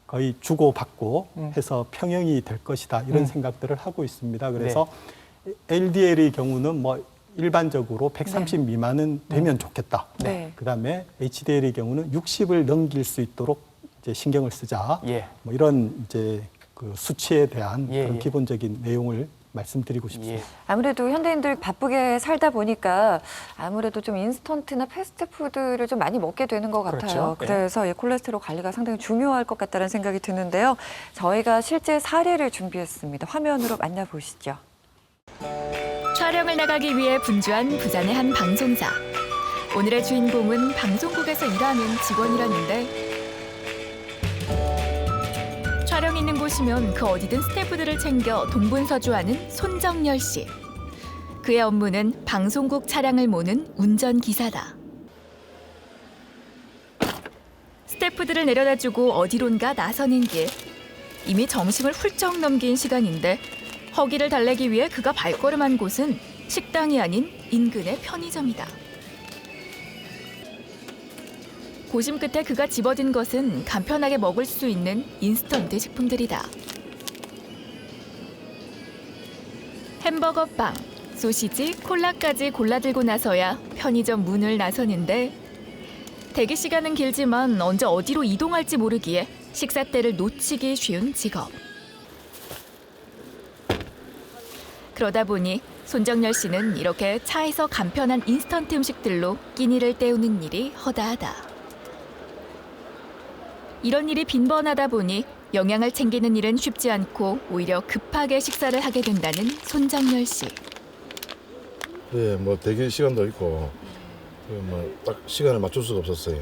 거의 주고받고 해서 평형이 될 것이다 이런 생각들을 하고 있습니다. 그래서 LDL의 경우는 뭐 일반적으로 130 미만은 되면 좋겠다. 네. 그다음에 HDL의 경우는 60을 넘길 수 있도록 이제 신경을 쓰자. 예. 뭐 이런 이제 그 수치에 대한 예, 그런 예. 기본적인 내용을 말씀드리고 싶습니다. 예. 아무래도 현대인들 바쁘게 살다 보니까 아무래도 좀 인스턴트나 패스트푸드를 좀 많이 먹게 되는 것 같아요. 그렇죠. 그래서 이 콜레스테롤 관리가 상당히 중요할 것 같다는 생각이 드는데요. 저희가 실제 사례를 준비했습니다. 화면으로 만나보시죠. 촬영을 나가기 위해 분주한 부산의 한 방송사. 오늘의 주인공은 방송국에서 일하는 직원이라는데 촬영 있는 곳이면 그 어디든 스태프들을 챙겨 동분서주하는 손정열 씨. 그의 업무는 방송국 차량을 모는 운전기사다. 스태프들을 내려다주고 어디론가 나서는 길. 이미 점심을 훌쩍 넘긴 시간인데 허기를 달래기 위해 그가 발걸음한 곳은 식당이 아닌 인근의 편의점이다. 고심 끝에 그가 집어든 것은 간편하게 먹을 수 있는 인스턴트 식품들이다. 햄버거 빵, 소시지, 콜라까지 골라들고 나서야 편의점 문을 나서는데 대기 시간은 길지만 언제 어디로 이동할지 모르기에 식사 때를 놓치기 쉬운 직업. 그러다 보니 손정열 씨는 이렇게 차에서 간편한 인스턴트 음식들로 끼니를 때우는 일이 허다하다. 이런 일이 빈번하다 보니 영양을 챙기는 일은 쉽지 않고 오히려 급하게 식사를 하게 된다는 손정열 씨. 네, 뭐 대기 시간도 있고 뭐 딱 시간을 맞출 수가 없었어요.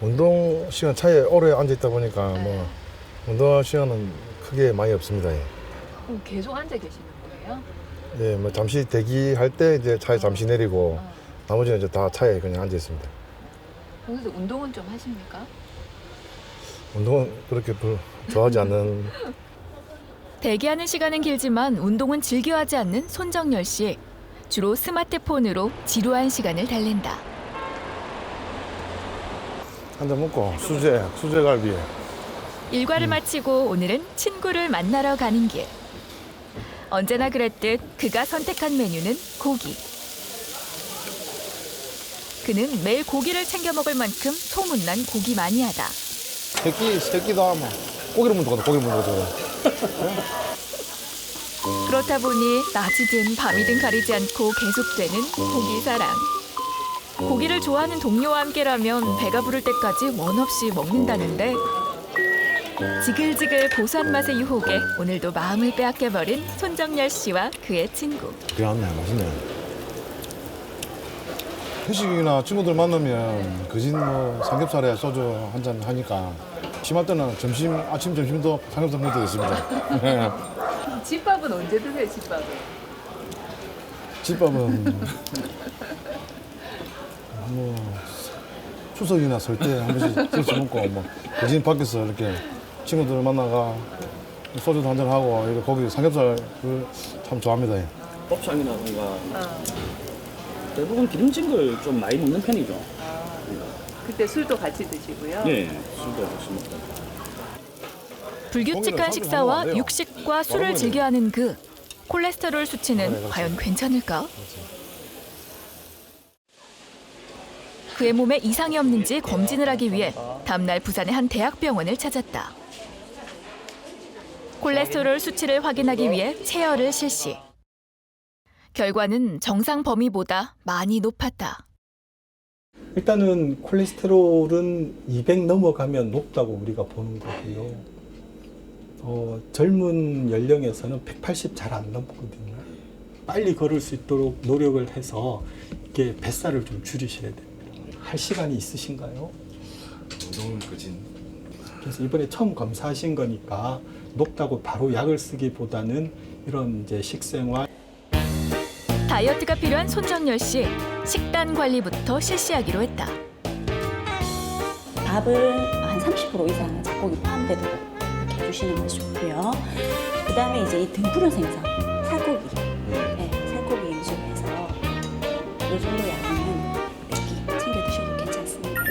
운동 시간 차에 오래 앉아 있다 보니까 뭐 운동할 시간은 크게 많이 없습니다. 예. 그럼 계속 앉아 계시는 거예요? 예, 뭐 잠시 대기할 때 이제 차에 잠시 내리고 나머지는 이제 다 차에 그냥 앉아 있습니다. 거기서 운동은 좀 하십니까? 운동은 그렇게 별로 좋아하지 않는. 대기하는 시간은 길지만 운동은 즐겨하지 않는 손정열 씨. 주로 스마트폰으로 지루한 시간을 달랜다. 한 잔 먹고 수제갈비. 일과를 마치고 오늘은 친구를 만나러 가는 길. 언제나 그랬듯 그가 선택한 메뉴는 고기. 그는 매일 고기를 챙겨 먹을 만큼 소문난 고기 마니아다. 새끼도 하면 고기를 먹는 거다. 고기를 먹는 거다. 그렇다 보니 낮이든 밤이든 가리지 않고 계속되는 고기 사랑. 고기를 좋아하는 동료와 함께라면 배가 부를 때까지 원 없이 먹는다는데 지글지글 고소한 맛의 유혹에 오늘도 마음을 빼앗겨버린 손정열 씨와 그의 친구. 그렇네, 맛있네. 회식이나 친구들 만나면 그진 뭐 삼겹살에 소주 한 잔 하니까 심할 때는 아침 점심도 삼겹살 먹을 때도 있습니다. 집밥은 언제 드세요, 집밥은? 집밥은 뭐 추석이나 설 때 한 번씩 먹고 뭐 그진 밖에서 이렇게 친구들 만나가 소주도 한잔 하고 이렇게 고기 삼겹살을 참 좋아합니다. 곱창이라든가 대부분 기름진 걸 좀 많이 먹는 편이죠. 그때 술도 같이 드시고요. 네, 술도 같이 먹고. 불규칙한 식사와 육식과 술을 즐겨하는 그. 콜레스테롤 수치는 과연 괜찮을까? 그의 몸에 이상이 없는지 검진을 하기 위해 다음날 부산의 한 대학병원을 찾았다. 콜레스테롤 수치를 확인하기 위해 체열을 실시. 결과는 정상 범위보다 많이 높았다. 일단은 콜레스테롤은 200 넘어가면 높다고 우리가 보는 거고요. 젊은 연령에서는 180 잘 안 넘거든요. 빨리 걸을 수 있도록 노력을 해서 이게 뱃살을 좀 줄이셔야 됩니다. 할 시간이 있으신가요? 운동은 거진. 그래서 이번에 처음 검사하신 거니까 높다고 바로 약을 쓰기보다는 이런 이제 식생활. 다이어트가 필요한 손정열 씨, 식단 관리부터 실시하기로 했다. 밥은 한 30% 이상 잡곡이 포함되도록 이렇게 해주시는 것이 좋고요. 그 다음에 이제 이 등푸른 생선, 살코기, 네, 살코기 위주로 해서 이 정도 양은 이렇게 챙겨 드셔도 괜찮습니다.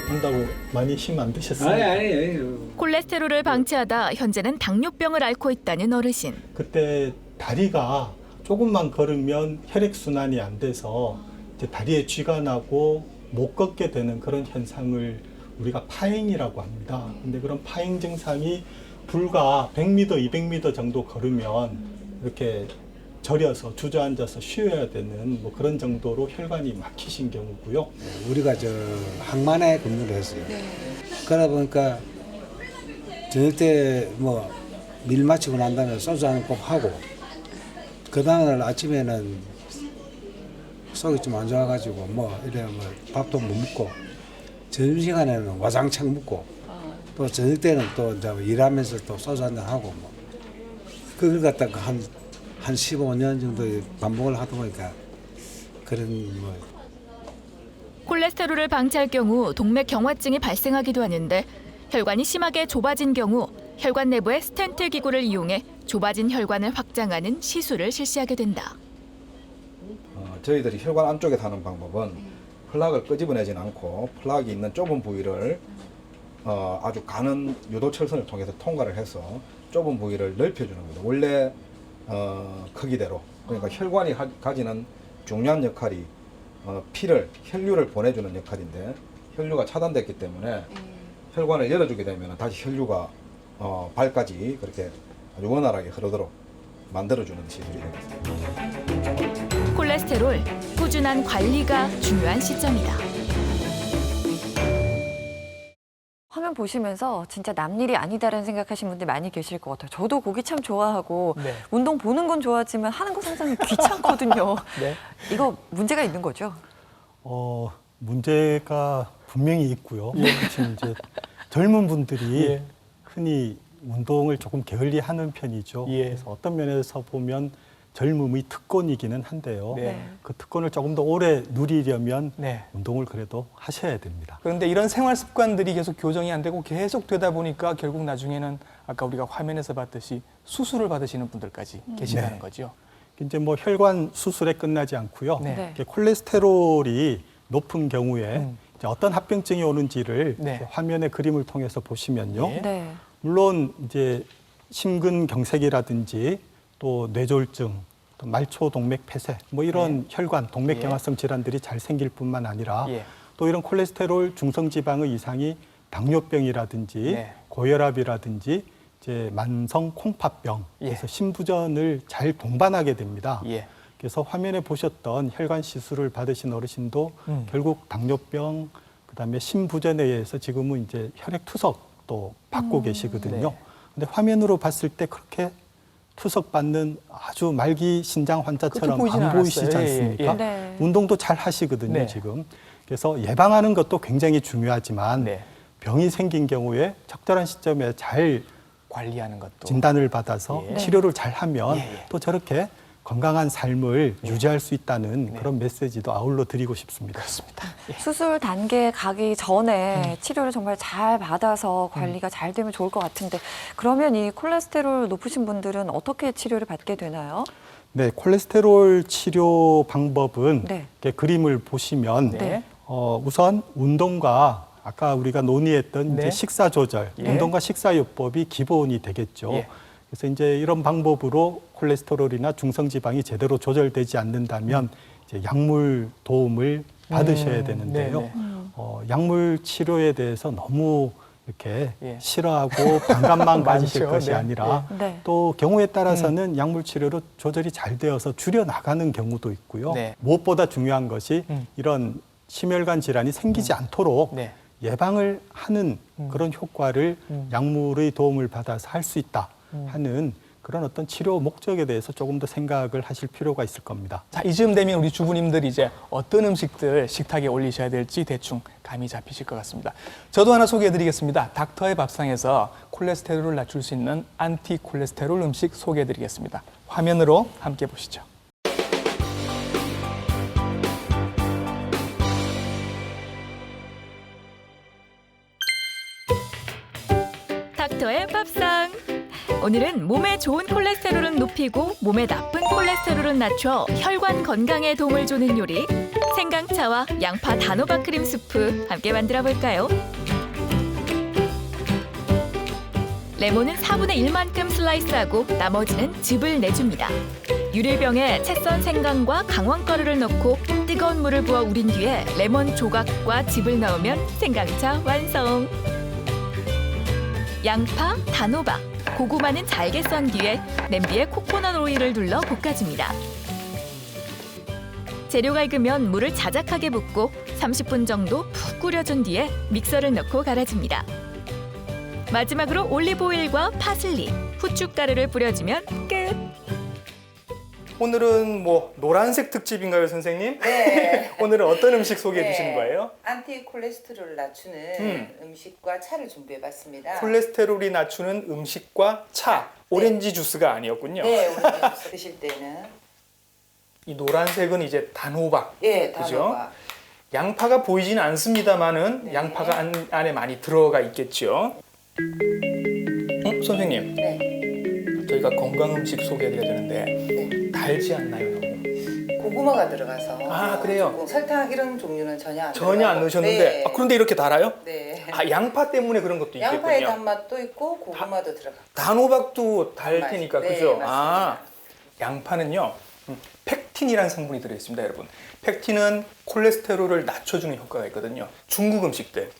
한다고 많이 힘 안 드셨어요? 콜레스테롤을 방치하다 현재는 당뇨병을 앓고 있다는 어르신. 그때 다리가 조금만 걸으면 혈액순환이 안 돼서 이제 다리에 쥐가 나고 못 걷게 되는 그런 현상을 우리가 파행이라고 합니다. 근데 그런 파행 증상이 불과 100m, 200m 정도 걸으면 이렇게 절여서 주저앉아서 쉬어야 되는 뭐 그런 정도로 혈관이 막히신 경우고요. 우리가 항만에 근무를 했어요. 그러다 보니까 저녁 때 뭐 일 마치고 난 다음에 소주 한 잔 꼭 하고 그 다음날 아침에는 속이 좀 안 좋아가지고 뭐 이래 뭐 밥도 못 먹고 점심시간에는 와장창 먹고 또 저녁 때는 또 이제 일하면서 또 소주 한 잔 하고 뭐 그걸 갖다가 한 15년 정도 반복을 하다 보니까 그런 뭐 콜레스테롤을 방치할 경우 동맥 경화증이 발생하기도 하는데 혈관이 심하게 좁아진 경우 혈관 내부의 스텐트 기구를 이용해 좁아진 혈관을 확장하는 시술을 실시하게 된다. 저희들이 혈관 안쪽에 사는 방법은 플락을 끄집어내지는 않고 플락이 있는 좁은 부위를 아주 가는 유도철선을 통해서 통과를 해서 좁은 부위를 넓혀주는 겁니다. 원래 크기대로. 그러니까 혈관이 가지는 중요한 역할이 혈류를 보내주는 역할인데 혈류가 차단됐기 때문에 혈관을 열어주게 되면 다시 혈류가 발까지 그렇게 아주 원활하게 흐르도록 만들어주는 시술이 되겠습니다. 콜레스테롤, 꾸준한 관리가 중요한 시점이다. 화면 보시면서 진짜 남일이 아니다라는 생각하시는 분들 많이 계실 것 같아요. 저도 고기 참 좋아하고 네. 운동 보는 건 좋아하지만 하는 거 상당히 귀찮거든요. 네. 이거 문제가 있는 거죠? 문제가 분명히 있고요. 지금 이제 젊은 분들이 흔히 운동을 조금 게을리하는 편이죠. 그래서 어떤 면에서 보면 젊음의 특권이기는 한데요. 그 특권을 조금 더 오래 누리려면 운동을 그래도 하셔야 됩니다. 그런데 이런 생활 습관들이 계속 교정이 안 되고 계속 되다 보니까 결국 나중에는 아까 우리가 화면에서 봤듯이 수술을 받으시는 분들까지 계시다는 거죠. 이제 뭐 혈관 수술에 끝나지 않고요. 네. 이렇게 콜레스테롤이 높은 경우에 이제 어떤 합병증이 오는지를 이제 화면의 그림을 통해서 보시면요. 네. 물론 이제 심근경색이라든지 또 뇌졸중, 또 말초동맥 폐쇄, 뭐 이런 혈관, 동맥경화성 질환들이 잘 생길 뿐만 아니라 또 이런 콜레스테롤 중성지방의 이상이 당뇨병이라든지 고혈압이라든지 이제 만성 콩팥병, 그래서 심부전을 잘 동반하게 됩니다. 그래서 화면에 보셨던 혈관 시술을 받으신 어르신도 결국 당뇨병, 그다음에 심부전에 의해서 지금은 이제 혈액투석도 받고 계시거든요. 근데 화면으로 봤을 때 그렇게 투석받는 아주 말기 신장 환자처럼 안 보이시지 않습니까? 운동도 잘 하시거든요, 지금. 그래서 예방하는 것도 굉장히 중요하지만 병이 생긴 경우에 적절한 시점에 잘 관리하는 것도 진단을 받아서 치료를 잘 하면 또 저렇게 건강한 삶을 유지할 수 있다는 그런 메시지도 아울러 드리고 싶습니다. 그렇습니다. 수술 단계에 가기 전에 치료를 정말 잘 받아서 관리가 잘 되면 좋을 것 같은데 그러면 이 콜레스테롤 높으신 분들은 어떻게 치료를 받게 되나요? 네, 콜레스테롤 치료 방법은 이렇게 그림을 보시면 우선 운동과 아까 우리가 논의했던 이제 식사 조절, 운동과 식사요법이 기본이 되겠죠. 그래서 이제 이런 방법으로 콜레스테롤이나 중성지방이 제대로 조절되지 않는다면 이제 약물 도움을 받으셔야 되는데요. 약물 치료에 대해서 너무 이렇게 예. 싫어하고 반감만 가지실 많죠. 것이 네. 아니라 네. 또 경우에 따라서는 약물 치료로 조절이 잘 되어서 줄여 나가는 경우도 있고요. 네. 무엇보다 중요한 것이 이런 심혈관 질환이 생기지 않도록 네. 예방을 하는 그런 효과를 약물의 도움을 받아서 할 수 있다 하는 그런 어떤 치료 목적에 대해서 조금 더 생각을 하실 필요가 있을 겁니다. 자, 이쯤 되면 우리 주부님들이 이제 어떤 음식들 식탁에 올리셔야 될지 대충 감이 잡히실 것 같습니다. 저도 하나 소개해드리겠습니다. 닥터의 밥상에서 콜레스테롤을 낮출 수 있는 안티콜레스테롤 음식 소개해드리겠습니다. 화면으로 함께 보시죠. 닥터의 밥상. 오늘은 몸에 좋은 콜레스테롤은 높이고 몸에 나쁜 콜레스테롤은 낮춰 혈관 건강에 도움을 주는 요리 생강차와 양파 단호박 크림 수프 함께 만들어 볼까요? 레몬은 4분의 1만큼 슬라이스하고 나머지는 즙을 내줍니다. 유리병에 채 썬 생강과 강황가루를 넣고 뜨거운 물을 부어 우린 뒤에 레몬 조각과 즙을 넣으면 생강차 완성. 양파, 단호박, 고구마는 잘게 썬 뒤에 냄비에 코코넛 오일을 둘러 볶아줍니다. 재료가 익으면 물을 자작하게 붓고 30분 정도 푹 끓여준 뒤에 믹서를 넣고 갈아줍니다. 마지막으로 올리브오일과 파슬리, 후춧가루를 뿌려주면 끝! 오늘은 뭐 노란색 특집인가요, 선생님? 네. 오늘은 어떤 음식 소개해 네. 주시는 거예요? 안티콜레스테롤을 낮추는 음식과 차를 준비해봤습니다. 콜레스테롤이 낮추는 음식과 차, 오렌지 주스가 아니었군요. 네, 오렌지 주스 드실 때는 이 노란색은 이제 단호박, 예, 그죠? 단호박. 양파가 보이지는 않습니다만은 네. 양파가 안에 많이 들어가 있겠죠. 선생님, 네. 저희가 건강 음식 소개해드려야 되는데 네. 달지 않나요, 너무? 고구마가 들어가서 아, 그래요? 조금 설탕 이런 종류는 전혀 안 전혀 안 들어가고. 넣으셨는데 네. 그런데 이렇게 달아요? 네. 아, 양파 때문에 그런 것도 양파의 있겠군요. 단맛도 있고 고구마도 들어가. 단호박도 달 테니까, 네, 그죠? 맞습니다. 아, 양파는요, 펙틴이라는 성분이 들어있습니다, 여러분. 펙틴은 콜레스테롤을 낮춰주는 효과가 있거든요. 중국 음식들,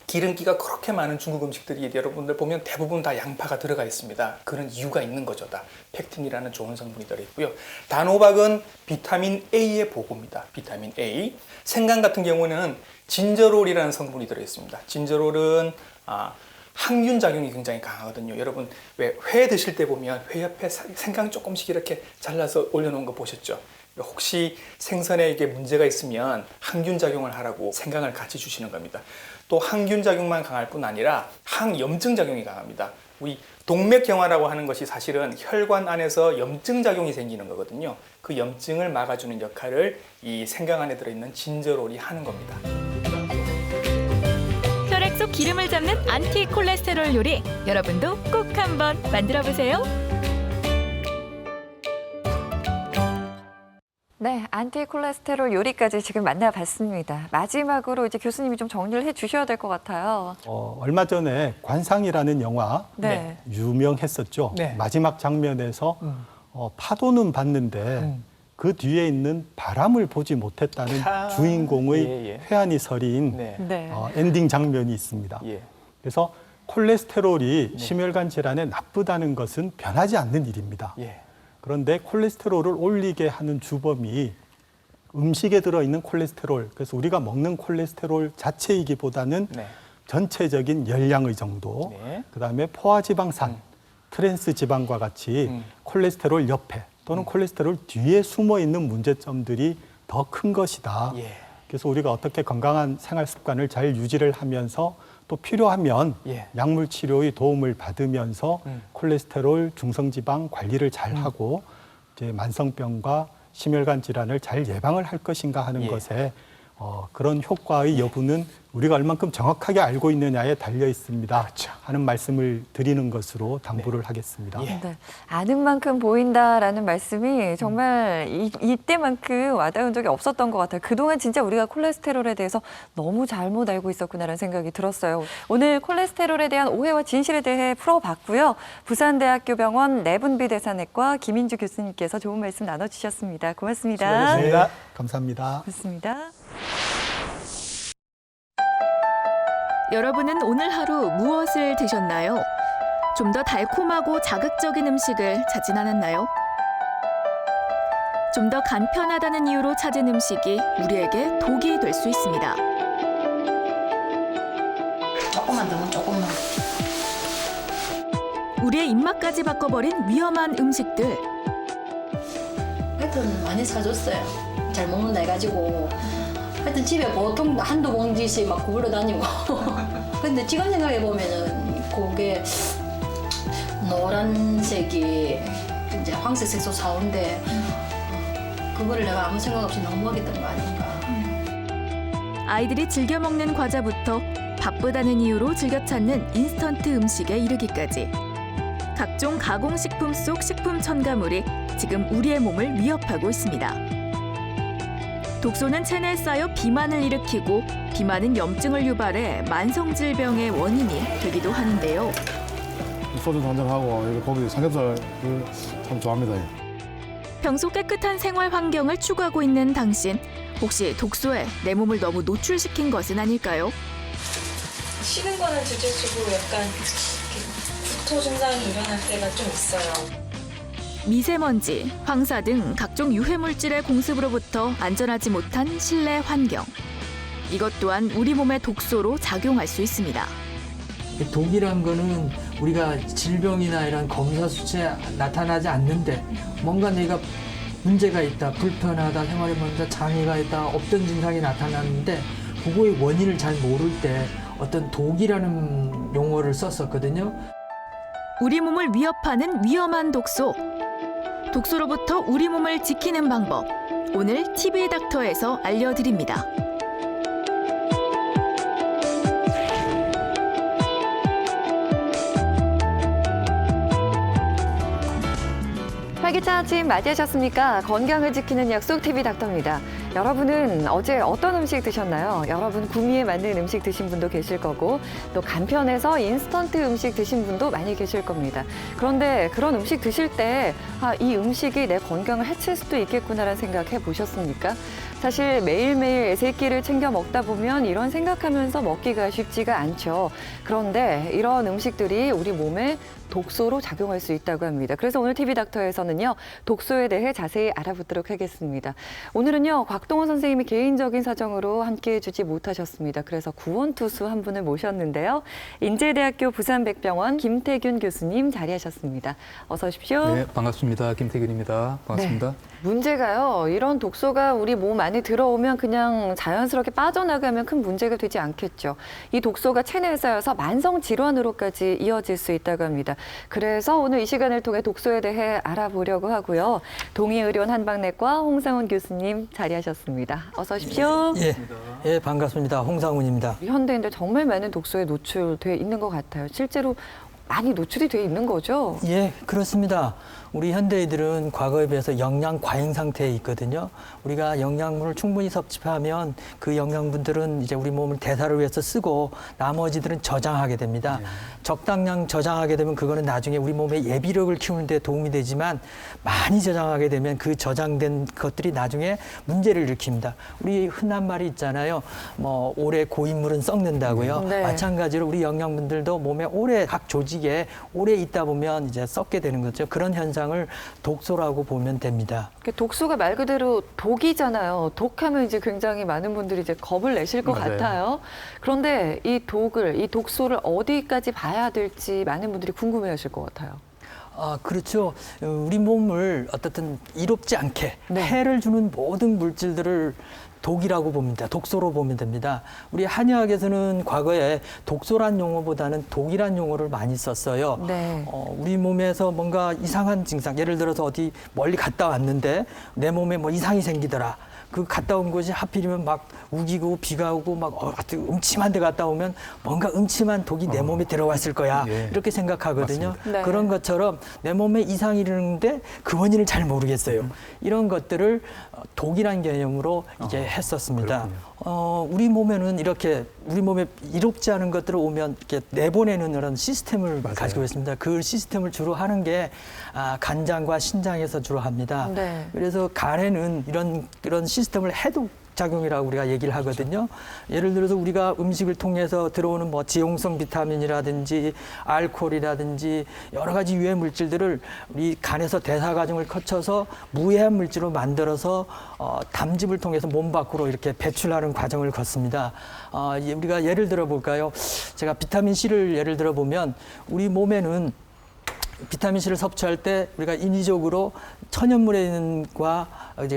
기름기가 그렇게 많은 중국 음식들이 여러분들 보면 대부분 다 양파가 들어가 있습니다. 그런 이유가 있는 거죠. 다 펙틴이라는 좋은 성분이 들어있고요. 단호박은 비타민 A의 보고입니다. 비타민 A. 생강 같은 경우는 진저롤이라는 성분이 들어있습니다. 진저롤은 항균 작용이 굉장히 강하거든요. 여러분 왜 회 드실 때 보면 회 옆에 생강 조금씩 이렇게 잘라서 올려놓은 거 보셨죠? 혹시 생선에 이게 문제가 있으면 항균 작용을 하라고 생강을 같이 주시는 겁니다. 또 항균 작용만 강할 뿐 아니라 항염증 작용이 강합니다. 우리 동맥경화라고 하는 것이 사실은 혈관 안에서 염증 작용이 생기는 거거든요. 그 염증을 막아주는 역할을 이 생강 안에 들어있는 진저롤이 하는 겁니다. 혈액 속 기름을 잡는 안티콜레스테롤 요리 여러분도 꼭 한번 만들어 보세요. 네, 안티콜레스테롤 요리까지 지금 만나봤습니다. 마지막으로 이제 교수님이 좀 정리를 해주셔야 될 것 같아요. 얼마 전에 관상이라는 영화 네. 유명했었죠. 네. 마지막 장면에서 파도는 봤는데 그 뒤에 있는 바람을 보지 못했다는 주인공의 회한이 서린 네. 엔딩 장면이 있습니다. 예. 그래서 콜레스테롤이 심혈관 질환에 나쁘다는 것은 변하지 않는 일입니다. 예. 그런데 콜레스테롤을 올리게 하는 주범이 음식에 들어있는 콜레스테롤, 그래서 우리가 먹는 콜레스테롤 자체이기보다는 네. 전체적인 열량의 정도, 네. 그다음에 포화지방산, 트랜스 지방과 같이 콜레스테롤 옆에 또는 콜레스테롤 뒤에 숨어 있는 문제점들이 더 큰 것이다. 예. 그래서 우리가 어떻게 건강한 생활 습관을 잘 유지를 하면서 또 필요하면 예. 약물 치료의 도움을 받으면서 콜레스테롤, 중성지방 관리를 잘 하고 이제 만성병과 심혈관 질환을 잘 예방을 할 것인가 하는 예. 것에 그런 효과의 여부는 우리가 얼만큼 정확하게 알고 있느냐에 달려 있습니다. 그렇죠. 하는 말씀을 드리는 것으로 당부를 하겠습니다. 예. 네, 아는 만큼 보인다라는 말씀이 정말 이때만큼 와닿은 적이 없었던 것 같아요. 그동안 진짜 우리가 콜레스테롤에 대해서 너무 잘못 알고 있었구나라는 생각이 들었어요. 오늘 콜레스테롤에 대한 오해와 진실에 대해 풀어봤고요. 부산대학교 병원 내분비대사내과 김인주 교수님께서 좋은 말씀 나눠주셨습니다. 고맙습니다. 수고하셨습니다. 감사합니다. 고맙습니다. 여러분은 오늘 하루 무엇을 드셨나요? 좀 더 달콤하고 자극적인 음식을 찾진 않았나요? 좀 더 간편하다는 이유로 찾은 음식이 우리에게 독이 될 수 있습니다. 조금만 넣으면 조금만. 우리의 입맛까지 바꿔버린 위험한 음식들. 하여튼 많이 사줬어요. 잘 먹는다 해가지고. 하여튼 집에 보통 한두 봉지씩 막 구부러 다니고. 근데 지금 생각해보면은 그게 노란색이 이제 황색 색소 사오는데 그거를 내가 아무 생각 없이 너무 먹였던 거 아닌가. 아이들이 즐겨 먹는 과자부터 바쁘다는 이유로 즐겨 찾는 인스턴트 음식에 이르기까지 각종 가공식품 속 식품 첨가물이 지금 우리의 몸을 위협하고 있습니다. 독소는 체내에 쌓여 비만을 일으키고 비만은 염증을 유발해 만성 질병의 원인이 되기도 하는데요. 소주 한잔 하고 여기 고기 삼겹살 참 좋아합니다. 평소 깨끗한 생활 환경을 추구하고 있는 당신, 혹시 독소에 내 몸을 너무 노출시킨 것은 아닐까요? 쉬는 거는 둘째치고 약간 구토 증상이 일어날 때가 좀 있어요. 미세먼지, 황사 등 각종 유해물질의 공습으로부터 안전하지 못한 실내 환경. 이것 또한 우리 몸의 독소로 작용할 수 있습니다. 독이란 거는 우리가 질병이나 이런 검사 수치에 나타나지 않는데 뭔가 내가 문제가 있다, 불편하다, 생활에 뭔가 장애가 있다, 없던 증상이 나타났는데 그거의 원인을 잘 모를 때 어떤 독이라는 용어를 썼었거든요. 우리 몸을 위협하는 위험한 독소. 독소로부터 우리 몸을 지키는 방법. 오늘 TV 닥터에서 알려드립니다. 활기찬 아침 맞이하셨습니까? 건강을 지키는 약속 TV 닥터입니다. 여러분은 어제 어떤 음식 드셨나요? 여러분 구미에 맞는 음식 드신 분도 계실 거고 또 간편해서 인스턴트 음식 드신 분도 많이 계실 겁니다. 그런데 그런 음식 드실 때 이 음식이 내 건강을 해칠 수도 있겠구나라는 생각 해보셨습니까? 사실 매일매일 세 끼를 챙겨 먹다 보면 이런 생각하면서 먹기가 쉽지가 않죠. 그런데 이런 음식들이 우리 몸에 독소로 작용할 수 있다고 합니다. 그래서 오늘 TV 닥터에서는요, 독소에 대해 자세히 알아보도록 하겠습니다. 오늘은요, 곽동원 선생님이 개인적인 사정으로 함께해 주지 못하셨습니다. 그래서 구원투수 한 분을 모셨는데요. 인제대학교 부산백병원 김태균 교수님 자리하셨습니다. 어서 오십시오. 네, 반갑습니다. 김태균입니다. 반갑습니다. 네. 문제가요, 이런 독소가 우리 몸 안에 들어오면 그냥 자연스럽게 빠져나가면 큰 문제가 되지 않겠죠. 이 독소가 체내에 쌓여서 만성 질환으로까지 이어질 수 있다고 합니다. 그래서 오늘 이 시간을 통해 독소에 대해 알아보려고 하고요. 동의의료원 한방내과 홍상훈 교수님 자리하셨습니다. 어서 오십시오. 예, 반갑습니다. 홍상훈입니다. 현대인들 정말 많은 독소에 노출돼 있는 것 같아요. 실제로 많이 노출이 돼 있는 거죠? 예, 그렇습니다. 우리 현대인들은 과거에 비해서 영양 과잉 상태에 있거든요. 우리가 영양분을 충분히 섭취하면 그 영양분들은 이제 우리 몸을 대사를 위해서 쓰고 나머지들은 저장하게 됩니다. 적당량 저장하게 되면 그거는 나중에 우리 몸의 예비력을 키우는 데 도움이 되지만 많이 저장하게 되면 그 저장된 것들이 나중에 문제를 일으킵니다. 우리 흔한 말이 있잖아요. 뭐 오래 고인물은 썩는다고요. 네. 마찬가지로 우리 영양분들도 몸에 오래 각 조직에 오래 있다 보면 이제 썩게 되는 거죠. 그런 현상을 독소라고 보면 됩니다. 독소가 말 그대로 독이잖아요. 독하면 이제 굉장히 많은 분들이 이제 겁을 내실 것 맞아요. 같아요. 그런데 이 독소를 어디까지 봐야 될지 많은 분들이 궁금해하실 것 같아요. 그렇죠. 우리 몸을 어떻든 이롭지 않게 네. 해를 주는 모든 물질들을 독이라고 봅니다. 독소로 보면 됩니다. 우리 한의학에서는 과거에 독소란 용어보다는 독이란 용어를 많이 썼어요. 네. 우리 몸에서 뭔가 이상한 증상, 예를 들어서 어디 멀리 갔다 왔는데 내 몸에 뭐 이상이 생기더라. 그 갔다 온 곳이 하필이면 막 우기고 비가 오고 막 음침한 데 갔다 오면 뭔가 음침한 독이 내 몸에 들어왔을 거야. 예. 이렇게 생각하거든요. 네. 그런 것처럼 내 몸에 이상이 일어나는데 그 원인을 잘 모르겠어요. 이런 것들을 독이란 개념으로 이제 했었습니다. 우리 몸에는 이렇게 우리 몸에 이롭지 않은 것들을 오면 이렇게 내보내는 그런 시스템을 가지고 있습니다. 그 시스템을 주로 하는 게 간장과 신장에서 주로 합니다. 네. 그래서 간에는 이런 시스템을 해독 작용이라고 우리가 얘기를 하거든요. 예를 들어서 우리가 음식을 통해서 들어오는 뭐 지용성 비타민이라든지 알코올이라든지 여러 가지 유해 물질들을 우리 간에서 대사 과정을 거쳐서 무해한 물질로 만들어서 담즙을 통해서 몸 밖으로 이렇게 배출하는 과정을 거칩니다. 우리가 예를 들어 볼까요? 제가 비타민 C를 예를 들어 보면 우리 몸에는 비타민 C를 섭취할 때 우리가 인위적으로 천연물에 있는 과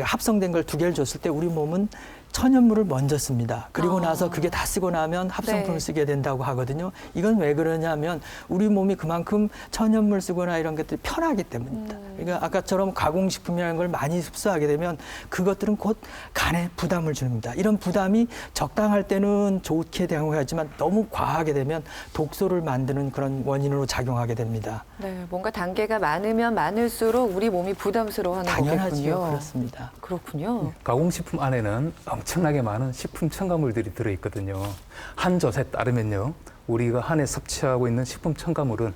합성된 걸 두 개를 줬을 때 우리 몸은 천연물을 먼저 씁니다. 그리고 나서 그게 다 쓰고 나면 합성품을 쓰게 된다고 하거든요. 이건 왜 그러냐면 우리 몸이 그만큼 천연물 쓰거나 이런 것들이 편하기 때문입니다. 그러니까 아까처럼 가공식품이라는 걸 많이 흡수하게 되면 그것들은 곧 간에 부담을 줍니다. 이런 부담이 적당할 때는 좋게 작용하지만 너무 과하게 되면 독소를 만드는 그런 원인으로 작용하게 됩니다. 네, 뭔가 단계가 많으면 많을수록 우리 몸이 부담스러워하는 당연하지요. 거겠군요. 그렇습니다. 그렇군요. 가공식품 안에는 엄청나게 많은 식품 첨가물들이 들어있거든요. 한 젖에 따르면요, 우리가 한 해 섭취하고 있는 식품 첨가물은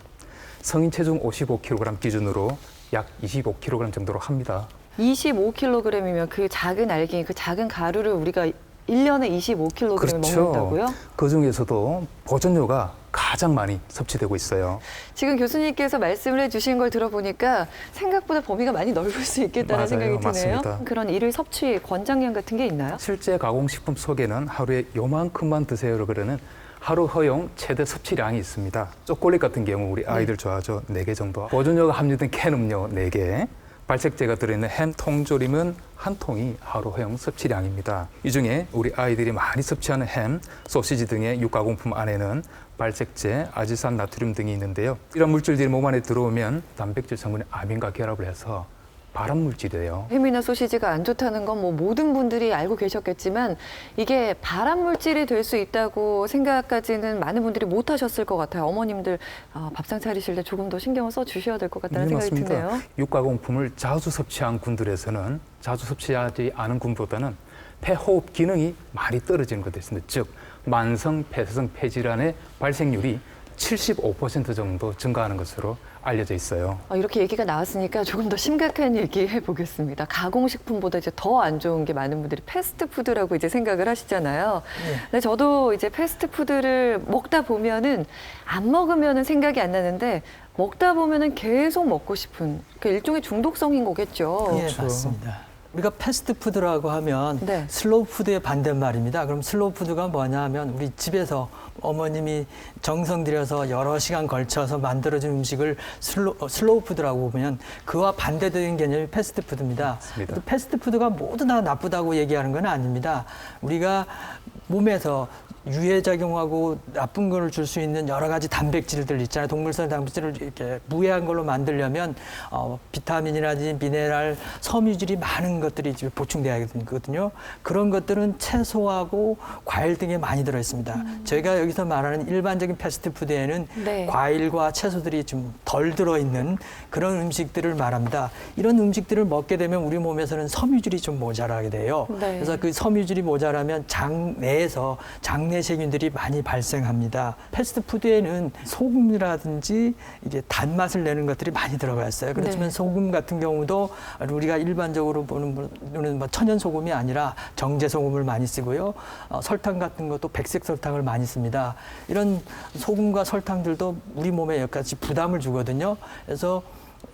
성인 체중 55kg 기준으로 약 25kg 정도로 합니다. 25kg이면 그 작은 알갱이, 그 작은 가루를 우리가 1년에 25kg을 그렇죠. 먹는다고요? 그 중에서도 보존료가 가장 많이 섭취되고 있어요. 지금 교수님께서 말씀을 해주신 걸 들어보니까 생각보다 범위가 많이 넓을 수 있겠다는 맞아요. 생각이 드네요. 맞습니다. 그런 일일 섭취 권장량 같은 게 있나요? 실제 가공식품 속에는 하루에 요만큼만 드세요 그러는 하루 허용 최대 섭취량이 있습니다. 초콜릿 같은 경우 우리 아이들 좋아하죠. 4개 정도. 보존료가 함유된 캔 음료 4개. 발색제가 들어있는 햄 통조림은 한 통이 하루 허용 섭취량입니다. 이 중에 우리 아이들이 많이 섭취하는 햄, 소시지 등의 육가공품 안에는 발색제, 아지산 나트륨 등이 있는데요. 이런 물질들이 몸 안에 들어오면 단백질 성분의 아민과 결합을 해서 발암 물질이에요. 햄이나 소시지가 안 좋다는 건 뭐 모든 분들이 알고 계셨겠지만 이게 발암 물질이 될 수 있다고 생각까지는 많은 분들이 못 하셨을 것 같아요. 어머님들 밥상 차리실 때 조금 더 신경을 써 주셔야 될 것 같다는 생각이 맞습니다. 드네요. 육가공품을 자주 섭취한 군들에서는 자주 섭취하지 않은 군보다는 폐호흡 기능이 많이 떨어지는 것도 있습니다. 즉 만성 폐쇄성 폐질환의 발생률이 75% 정도 증가하는 것으로 알려져 있어요. 이렇게 얘기가 나왔으니까 조금 더 심각한 얘기 해보겠습니다. 가공식품보다 이제 더 안 좋은 게 많은 분들이 패스트푸드라고 이제 생각을 하시잖아요. 근데 저도 이제 패스트푸드를 먹다 보면은 안 먹으면은 생각이 안 나는데 먹다 보면은 계속 먹고 싶은 그 일종의 중독성인 거겠죠. 예, 맞습니다. 우리가 패스트푸드라고 하면 슬로우 푸드의 반대말입니다. 그럼 슬로우 푸드가 뭐냐 하면 우리 집에서 어머님이 정성 들여서 여러 시간 걸쳐서 만들어진 음식을 슬로우 푸드라고 보면 그와 반대되는 개념이 패스트푸드입니다. 패스트푸드가 모두 다 나쁘다고 얘기하는 건 아닙니다. 우리가 몸에서 유해작용하고 나쁜 걸 줄 수 있는 여러 가지 단백질들 있잖아요. 동물성 단백질을 이렇게 무해한 걸로 만들려면 비타민이라든지 미네랄, 섬유질이 많은 것들이 보충돼야 되거든요. 그런 것들은 채소하고 과일 등에 많이 들어있습니다. 저희가 여기서 말하는 일반적인 패스트푸드에는 과일과 채소들이 좀 덜 들어있는 그런 음식들을 말합니다. 이런 음식들을 먹게 되면 우리 몸에서는 섬유질이 좀 모자라게 돼요. 그래서 그 섬유질이 모자라면 장 내에서 장내 세균들이 많이 발생합니다. 패스트푸드에는 소금이라든지 이제 단맛을 내는 것들이 많이 들어가 있어요. 그렇지만 소금 같은 경우도 우리가 일반적으로 보는 뭐 천연 소금이 아니라 정제 소금을 많이 쓰고요. 설탕 같은 것도 백색 설탕을 많이 씁니다. 이런 소금과 설탕들도 우리 몸에 여기까지 부담을 주거든요. 그래서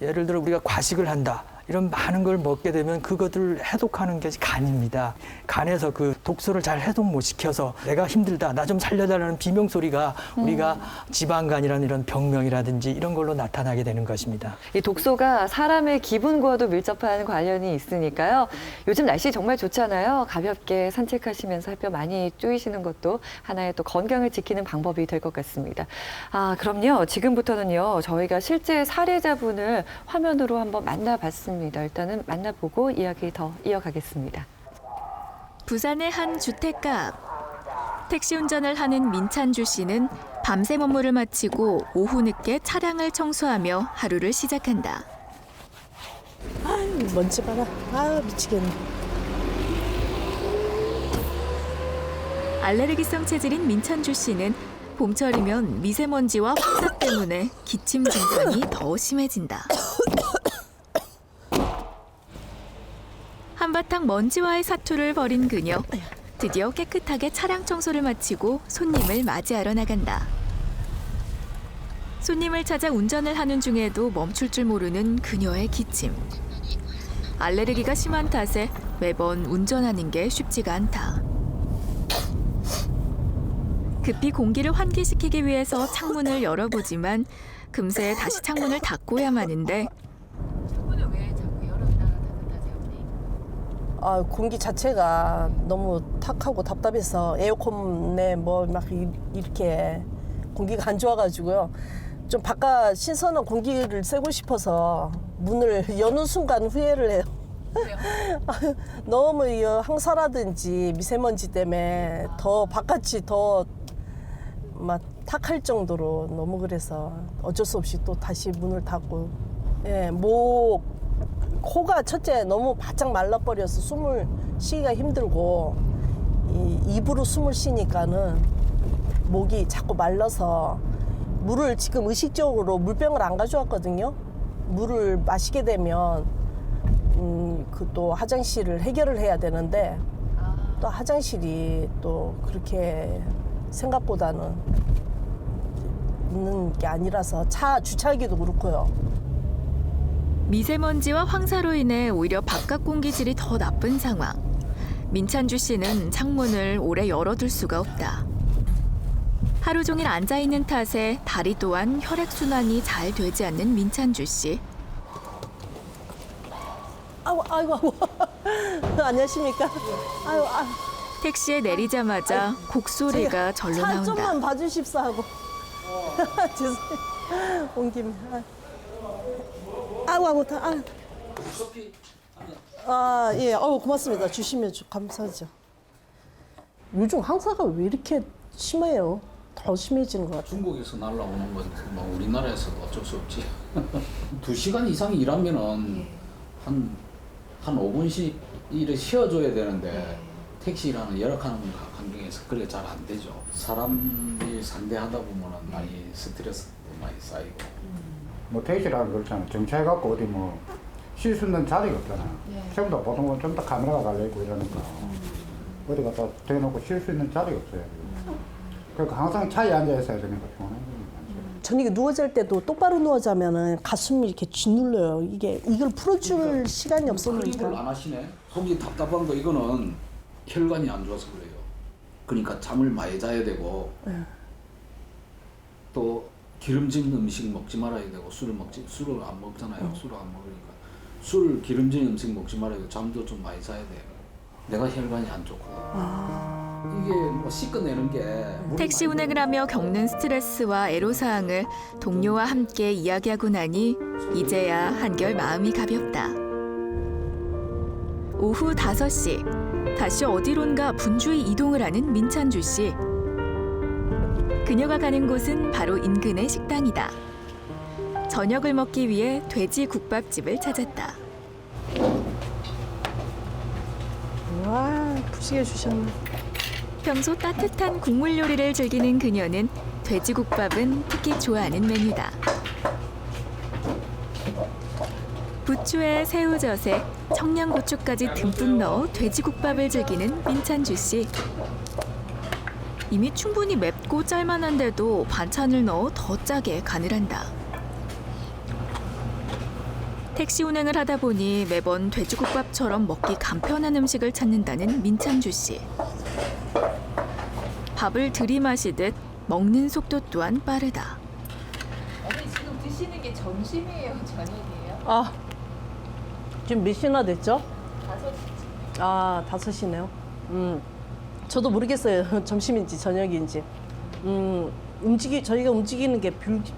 예를 들어 우리가 과식을 한다. 이런 많은 걸 먹게 되면 그것들을 해독하는 게 간입니다. 간에서 그 독소를 잘 해독 못 시켜서 내가 힘들다, 나 좀 살려달라는 비명소리가 우리가 지방간이라는 이런 병명이라든지 이런 걸로 나타나게 되는 것입니다. 이 독소가 사람의 기분과도 밀접한 관련이 있으니까요. 요즘 날씨 정말 좋잖아요. 가볍게 산책하시면서 햇볕 많이 쬐이시는 것도 하나의 또 건강을 지키는 방법이 될 것 같습니다. 그럼요. 지금부터는요. 저희가 실제 사례자분을 화면으로 한번 만나봤습니다. 일단은 만나보고 이야기 더 이어가겠습니다. 부산의 한 주택가 앞. 택시 운전을 하는 민찬주 씨는 밤샘 업무를 마치고 오후 늦게 차량을 청소하며 하루를 시작한다. 아유, 먼지 봐라. 아, 미치겠네. 알레르기성 체질인 민찬주 씨는 봄철이면 미세먼지와 황사 때문에 기침 증상이 더 심해진다. 한바탕 먼지와의 사투를 벌인 그녀. 드디어 깨끗하게 차량 청소를 마치고 손님을 맞이하러 나간다. 손님을 찾아 운전을 하는 중에도 멈출 줄 모르는 그녀의 기침. 알레르기가 심한 탓에 매번 운전하는 게 쉽지가 않다. 급히 공기를 환기시키기 위해서 창문을 열어보지만 금세 다시 창문을 닫고야 마는데 창문을 왜 자꾸 열었다 닫았다 아, 공기 자체가 너무 탁하고 답답해서 에어컨에 뭐 막 이렇게 공기가 안 좋아가지고요. 좀 바깥 신선한 공기를 쐬고 싶어서 문을 여는 순간 후회를 해요. 너무 황사라든지 미세먼지 때문에 더 바깥이 더 막 탁할 정도로 너무 그래서 어쩔 수 없이 또 다시 문을 닫고, 예, 코가 첫째 너무 바짝 말라버려서 숨을 쉬기가 힘들고 입으로 숨을 쉬니까는 목이 자꾸 말라서 물을 지금 의식적으로 물병을 안 가져왔거든요. 물을 마시게 되면 그 또 화장실을 해결을 해야 되는데 또 화장실이 또 그렇게 생각보다는 있는 게 아니라서 주차하기도 그렇고요. 미세먼지와 황사로 인해 오히려 바깥 공기질이 더 나쁜 상황. 민찬주 씨는 창문을 오래 열어둘 수가 없다. 하루 종일 앉아있는 탓에 다리 또한 혈액순환이 잘 되지 않는 민찬주 씨. 아이고. 안녕하십니까? 아유. 택시에 내리자마자 곡소리가 절로 차 나온다. 좀만 봐주십사 하고. 죄송해요. 온 김에. 예. 고맙습니다. 주시면 감사하죠. 요즘 황사가 왜 이렇게 심해요? 더 심해지는 것 같아요. 중국에서 날라오는 건 뭐 우리나라에서도 어쩔 수 없지. 2시간 이상 일하면은 한 5분씩 일을 쉬어줘야 되는데 택시라는 열악한 환경에서 그게 잘 안 되죠. 사람이 상대하다 보면은 많이 스트레스도 많이 쌓이고. 뭐 택시라는 그렇잖아. 정차해갖고 어디 뭐 쉴 수 있는 자리가 없잖아. 전부 다 보통은 좀 더 카메라가 달려있고 이러니까 어디 갖다 대놓고 쉴 수 있는 자리가 없어요. 그러니까 항상 차에 앉아 있어야 되니까 피곤한 거니까. 저녁에 누워 잘 때도 똑바로 누워 자면은 가슴이 이렇게 짓눌려요. 이걸 풀어줄 시간이 없으니까. 안 하시네. 속이 답답한 거 이거는 혈관이 안 좋아서 그래요. 그러니까 잠을 많이 자야 되고 또 기름진 음식 먹지 말아야 되고 술을 안 먹잖아요. 술을 안 먹으니까 기름진 음식 먹지 말아야 되고 잠도 좀 많이 자야 돼요. 내가 혈관이 안 좋고 이게 뭐 씻어내는 게 택시 운행을 하며 겪는 스트레스와 애로사항을 동료와 함께 이야기하고 나니 이제야 한결 마음이 가볍다. 오후 5시 다시 어디론가 분주히 이동을 하는 민찬주 씨. 그녀가 가는 곳은 바로 인근의 식당이다. 저녁을 먹기 위해 돼지 국밥집을 찾았다. 와, 푸시게 주셨네. 평소 따뜻한 국물 요리를 즐기는 그녀는 돼지국밥은 특히 좋아하는 메뉴다. 부추에 새우젓에 청양고추까지 듬뿍 넣어 돼지국밥을 즐기는 민찬주 씨. 이미 충분히 맵고 짤만한데도 반찬을 넣어 더 짜게 간을 한다. 택시 운행을 하다 보니 매번 돼지국밥처럼 먹기 간편한 음식을 찾는다는 민찬주 씨. 밥을 들이마시듯 먹는 속도 또한 빠르다. 어머니 지금 드시는 게 점심이에요, 저녁이에요? 아, 지금 몇 시나 됐죠? 5시. 아, 5시네요. 저도 모르겠어요. 점심인지 저녁인지. 저희가 움직이는 게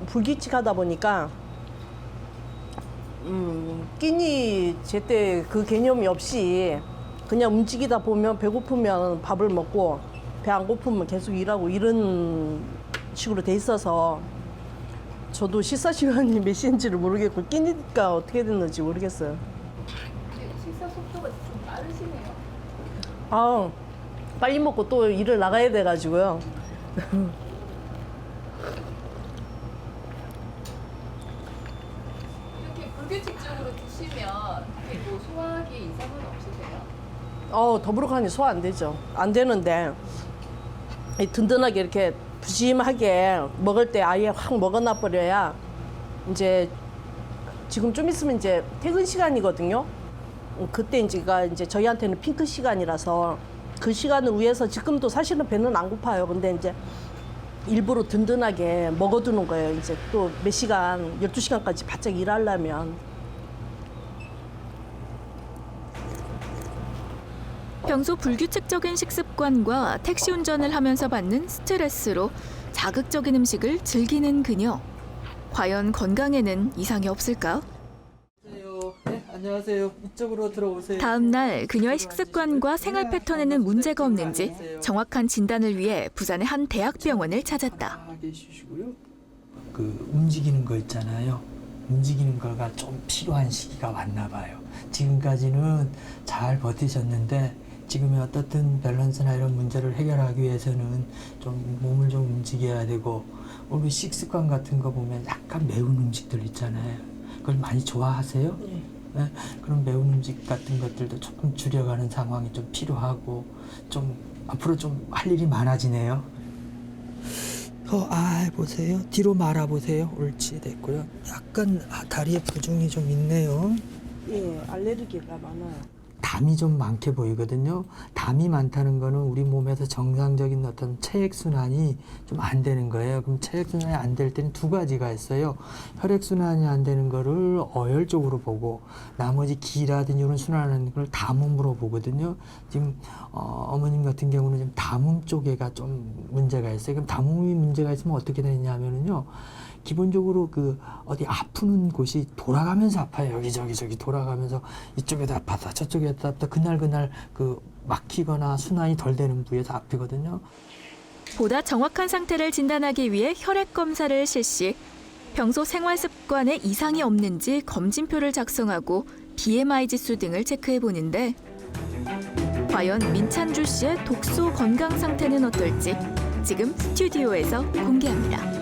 불규칙하다 보니까 끼니 제때 그 개념이 없이 그냥 움직이다 보면 배고프면 밥을 먹고 배 안 고프면 계속 일하고 이런 식으로 돼 있어서 저도 식사 시간이 몇 시인지를 모르겠고 끼니가 어떻게 됐는지 모르겠어요. 식사 속도가 좀 빠르시네요. 아, 빨리 먹고 또 일을 나가야 돼가지고요. 이렇게 불규칙적으로 드시면 뭐 소화기에 이상은 없으세요? 더부룩하니 소화 안 되죠. 안 되는데 이 든든하게 이렇게 푸짐하게 먹을 때 아예 확 먹어놔 버려야 이제 지금 좀 있으면 이제 퇴근 시간이거든요. 그때 이제 저희한테는 핑크 시간이라서 그 시간을 위해서 지금도 사실은 배는 안 고파요. 근데 이제 일부러 든든하게 먹어두는 거예요. 이제 또 몇 시간, 12시간까지 바짝 일하려면. 평소 불규칙적인 식습관과 택시 운전을 하면서 받는 스트레스로 자극적인 음식을 즐기는 그녀. 과연 건강에는 이상이 없을까? 네, 안녕하세요. 이쪽으로 들어오세요. 다음 날 그녀의 식습관과 생활 패턴에는 문제가 없는지 정확한 진단을 위해 부산의 한 대학병원을 찾았다. 편하게 쉬시고요. 그 움직이는 거 있잖아요. 움직이는 거가 좀 필요한 시기가 왔나 봐요. 지금까지는 잘 버티셨는데 지금의 어떻든 밸런스나 이런 문제를 해결하기 위해서는 좀 몸을 좀 움직여야 되고 우리 식습관 같은 거 보면 약간 매운 음식들 있잖아요. 그걸 많이 좋아하세요? 네? 그런 매운 음식 같은 것들도 조금 줄여가는 상황이 좀 필요하고 좀 앞으로 좀 할 일이 많아지네요. 보세요. 뒤로 말아보세요. 옳지, 됐고요. 약간 다리에 부종이 좀 있네요. 예, 알레르기가 많아요. 담이 좀 많게 보이거든요. 담이 많다는 거는 우리 몸에서 정상적인 어떤 체액순환이 좀 안 되는 거예요. 그럼 체액순환이 안 될 때는 두 가지가 있어요. 혈액순환이 안 되는 거를 어혈 쪽으로 보고 나머지 기라든지 이런 순환하는 걸 담음으로 보거든요. 지금 어머님 같은 경우는 지금 담음 쪽에가 좀 문제가 있어요. 그럼 담음이 문제가 있으면 어떻게 되냐면은요. 기본적으로 그 어디 아프는 곳이 돌아가면서 아파요. 여기저기 돌아가면서 이쪽에도 아파서 저쪽에도 아파서 그날 그 막히거나 순환이 덜 되는 부위에서 아프거든요. 보다 정확한 상태를 진단하기 위해 혈액 검사를 실시, 평소 생활 습관에 이상이 없는지 검진표를 작성하고 BMI 지수 등을 체크해 보는데 과연 민찬주 씨의 독소 건강 상태는 어떨지 지금 스튜디오에서 공개합니다.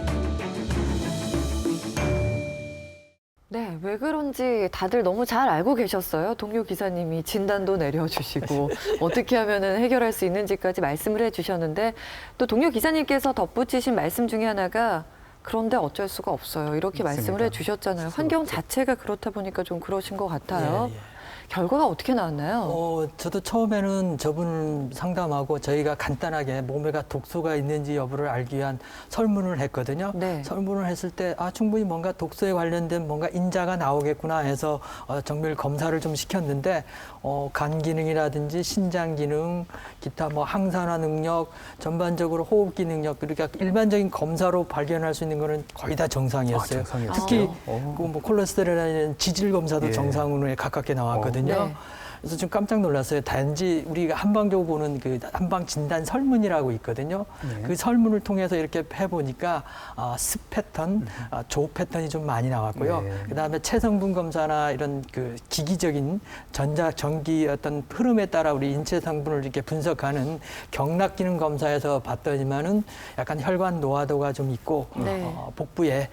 네, 왜 그런지 다들 너무 잘 알고 계셨어요. 동료 기사님이 진단도 내려주시고 어떻게 하면은 해결할 수 있는지까지 말씀을 해주셨는데 또 동료 기사님께서 덧붙이신 말씀 중에 하나가 그런데 어쩔 수가 없어요. 이렇게 맞습니다. 말씀을 해주셨잖아요. 환경 자체가 그렇다 보니까 좀 그러신 것 같아요. 예. 결과가 어떻게 나왔나요? 저도 처음에는 저분 상담하고 저희가 간단하게 몸에가 독소가 있는지 여부를 알기 위한 설문을 했거든요. 네. 설문을 했을 때 충분히 뭔가 독소에 관련된 뭔가 인자가 나오겠구나 해서 정밀 검사를 좀 시켰는데 간 기능이라든지 신장 기능, 기타 뭐 항산화 능력, 전반적으로 호흡기 능력, 그러니까 일반적인 검사로 발견할 수 있는 거는 거의 다 정상이었어요. 정상이었어요? 특히 그 뭐 콜레스테롤이나 지질 검사도 예. 정상으로 가깝게 나왔거든요. 네. 그래서 좀 깜짝 놀랐어요. 단지 우리가 한방적으로 보는 그 한방 진단 설문이라고 있거든요. 네. 그 설문을 통해서 이렇게 해보니까 습 패턴, 조 패턴이 좀 많이 나왔고요. 네. 그다음에 체성분 검사나 이런 그 기기적인 전기 어떤 흐름에 따라 우리 인체 성분을 이렇게 분석하는 경락 기능 검사에서 봤더니만은 약간 혈관 노화도가 좀 있고 네. 복부에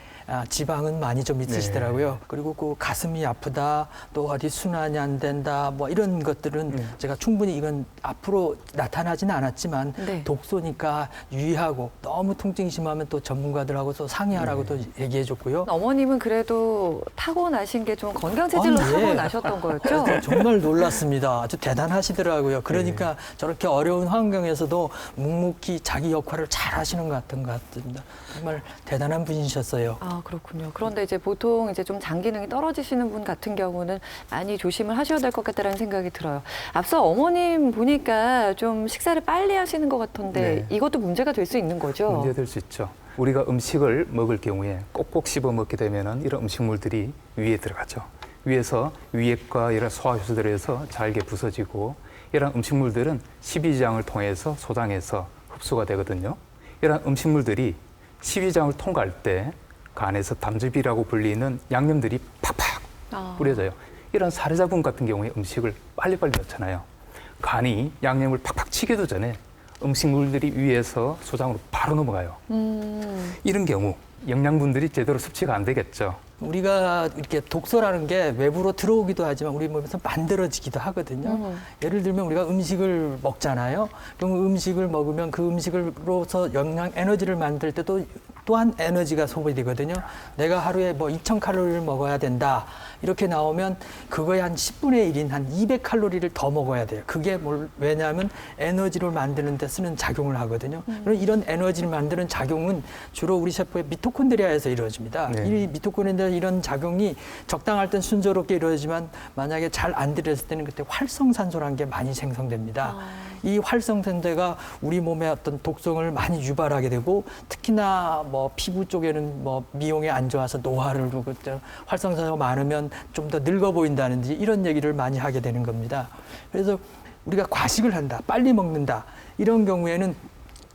지방은 많이 좀 있으시더라고요. 네. 그리고 그 가슴이 아프다, 또 어디 순환이 안 된다, 뭐 이런 것들은 제가 충분히 이건 앞으로 나타나지는 않았지만 네. 독소니까 유의하고 너무 통증이 심하면 또 전문가들하고 또 상의하라고 또 얘기해줬고요. 어머님은 그래도 타고나신 게 좀 건강 체질로 예. 타고나셨던 거였죠? 정말 놀랐습니다. 아주 대단하시더라고요. 그러니까 저렇게 어려운 환경에서도 묵묵히 자기 역할을 잘 하시는 것 같습니다. 정말 대단한 분이셨어요. 아, 그렇군요. 그런데 이제 보통 이제 좀 장 기능이 떨어지시는 분 같은 경우는 많이 조심을 하셔야 될 것 같다는 생각이 들어요. 앞서 어머님 보니까 좀 식사를 빨리 하시는 것 같던데 네. 이것도 문제가 될 수 있는 거죠? 문제될 수 있죠. 우리가 음식을 먹을 경우에 꼭꼭 씹어 먹게 되면은 이런 음식물들이 위에 들어가죠. 위에서 위액과 이런 소화효소들에 의해서 잘게 부서지고 이런 음식물들은 십이지장을 통해서 소장해서 흡수가 되거든요. 이런 음식물들이 십이지장을 통과할 때 간에서 담즙이라고 불리는 양념들이 팍팍 뿌려져요. 이런 사례자분 같은 경우에 음식을 빨리빨리 넣잖아요. 간이 양념을 팍팍 치기도 전에 음식물들이 위에서 소장으로 바로 넘어가요. 이런 경우 영양분들이 제대로 섭취가 안 되겠죠. 우리가 이렇게 독소라는 게 외부로 들어오기도 하지만 우리 몸에서 만들어지기도 하거든요. 예를 들면 우리가 음식을 먹잖아요. 그럼 음식을 먹으면 그 음식으로서 영양 에너지를 만들 때도 또한 에너지가 소비되거든요. 내가 하루에 뭐 2,000칼로리를 먹어야 된다. 이렇게 나오면 그거에 한 10분의 1인 한 200칼로리를 더 먹어야 돼요. 그게 왜냐하면 에너지를 만드는 데 쓰는 작용을 하거든요. 그럼 이런 에너지를 만드는 작용은 주로 우리 세포의 미토콘드리아에서 이루어집니다. 이 미토콘드리아 이런 작용이 적당할 땐 순조롭게 이루어지지만 만약에 잘 안 들였을 때는 그때 활성산소라는 게 많이 생성됩니다. 이 활성산소가 우리 몸의 어떤 독성을 많이 유발하게 되고 특히나 뭐 피부 쪽에는 뭐 미용에 안 좋아서 노화를 그고 활성산소가 많으면 좀 더 늙어 보인다든지 이런 얘기를 많이 하게 되는 겁니다. 그래서 우리가 과식을 한다, 빨리 먹는다 이런 경우에는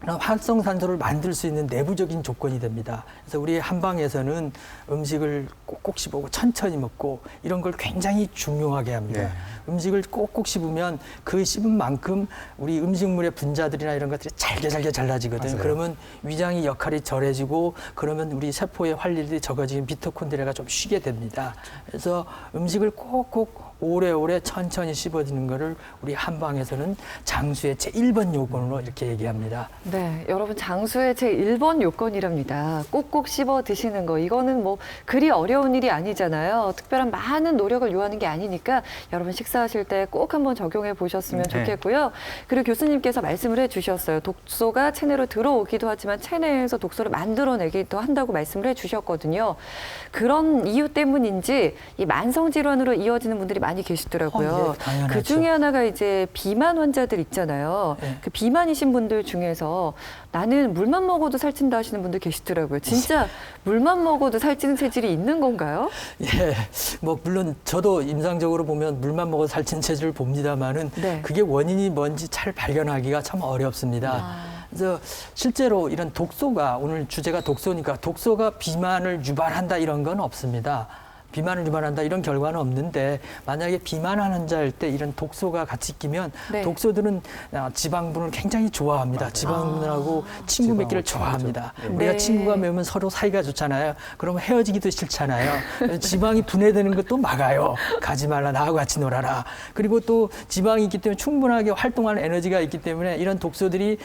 활성산소를 만들 수 있는 내부적인 조건이 됩니다. 그래서 우리 한방에서는 음식을 꼭꼭 씹고 천천히 먹고 이런 걸 굉장히 중요하게 합니다. 음식을 꼭꼭 씹으면 그 씹은 만큼 우리 음식물의 분자들이나 이런 것들이 잘게 잘라지거든요. 맞아요. 그러면 위장의 역할이 덜해지고 그러면 우리 세포의 활일이 적어지면 미토콘드리아가 좀 쉬게 됩니다. 그래서 음식을 꼭꼭 오래오래 천천히 씹어지는 거를 우리 한방에서는 장수의 제1번 요건으로 이렇게 얘기합니다. 네, 여러분 장수의 제1번 요건이랍니다. 꼭꼭 씹어 드시는 거. 이거는 뭐 그리 어려운 일이 아니잖아요. 특별한 많은 노력을 요하는 게 아니니까 여러분 식사하실 때 꼭 한번 적용해 보셨으면 좋겠고요. 그리고 교수님께서 말씀을 해주셨어요. 독소가 체내로 들어오기도 하지만 체내에서 독소를 만들어내기도 한다고 말씀을 해주셨거든요. 그런 이유 때문인지 이 만성 질환으로 이어지는 분들이 많이 계시더라고요. 당연하죠. 그 중에 하나가 이제 비만 환자들 있잖아요. 그 비만이신 분들 중에서 나는 물만 먹어도 살찐다 하시는 분들 계시더라고요. 진짜 물만 먹어도 살찌는 체질이 있는 건가요? 예, 뭐 물론 저도 임상적으로 보면 물만 먹어도 살찌는 체질을 봅니다만은 그게 원인이 뭔지 잘 발견하기가 참 어렵습니다. 그래서 실제로 이런 독소가 오늘 주제가 독소니까 독소가 비만을 유발한다 이런 건 없습니다. 비만을 유발한다 이런 결과는 없는데 만약에 비만한 환자일 때 이런 독소가 같이 끼면 독소들은 지방분을 굉장히 좋아합니다. 지방분하고 친구 맺기를 좋아합니다. 우리가 친구가 맺으면 서로 사이가 좋잖아요. 그러면 헤어지기도 싫잖아요. 지방이 분해되는 것도 막아요. 가지 말라, 나하고 같이 놀아라. 그리고 또 지방이 있기 때문에 충분하게 활동하는 에너지가 있기 때문에 이런 독소들이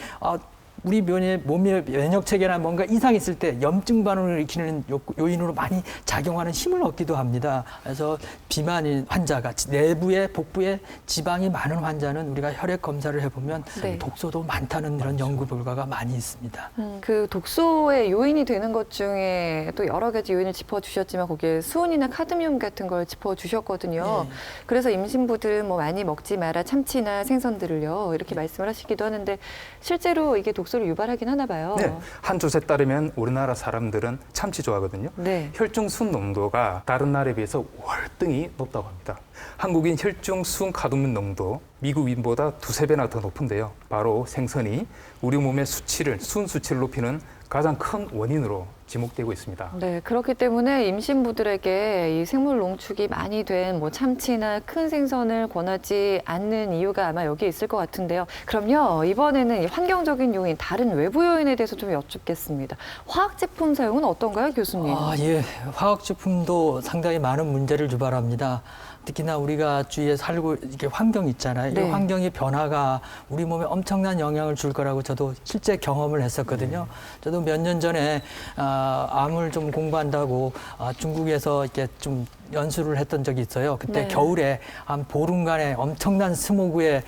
우리 몸의 면역 체계나 뭔가 이상이 있을 때 염증 반응을 일으키는 요인으로 많이 작용하는 힘을 얻기도 합니다. 그래서 비만인 환자가 내부에 복부에 지방이 많은 환자는 우리가 혈액 검사를 해보면 독소도 많다는 이런 연구 결과가 많이 있습니다. 그 독소의 요인이 되는 것 중에 또 여러 가지 요인을 짚어주셨지만 거기에 수은이나 카드뮴 같은 걸 짚어주셨거든요. 그래서 임신부들은 뭐 많이 먹지 마라 참치나 생선들을요 이렇게 말씀을 하시기도 하는데 실제로 이게 독소를 유발하긴 하나 봐요. 네, 한 조사에 따르면 우리나라 사람들은 참치 좋아하거든요. 혈중순 농도가 다른 나라에 비해서 월등히 높다고 합니다. 한국인 혈중순 카드뮴 농도 미국인보다 2~3배나 더 높은데요. 바로 생선이 우리 몸의 순 수치를 높이는 가장 큰 원인으로 지목되고 있습니다. 네, 그렇기 때문에 임신부들에게 이 생물 농축이 많이 된 뭐 참치나 큰 생선을 권하지 않는 이유가 아마 여기에 있을 것 같은데요. 그럼요, 이번에는 이 환경적인 요인, 다른 외부 요인에 대해서 좀 여쭙겠습니다. 화학 제품 사용은 어떤가요, 교수님? 예, 화학 제품도 상당히 많은 문제를 유발합니다. 특히나 우리가 주위에 살고 이게 환경 있잖아요. 이 환경의 변화가 우리 몸에 엄청난 영향을 줄 거라고 저도 실제 경험을 했었거든요. 저도 몇 년 전에 암을 좀 공부한다고 중국에서 이렇게 좀 연수를 했던 적이 있어요. 그때 겨울에 한 보름간의 엄청난 스모그에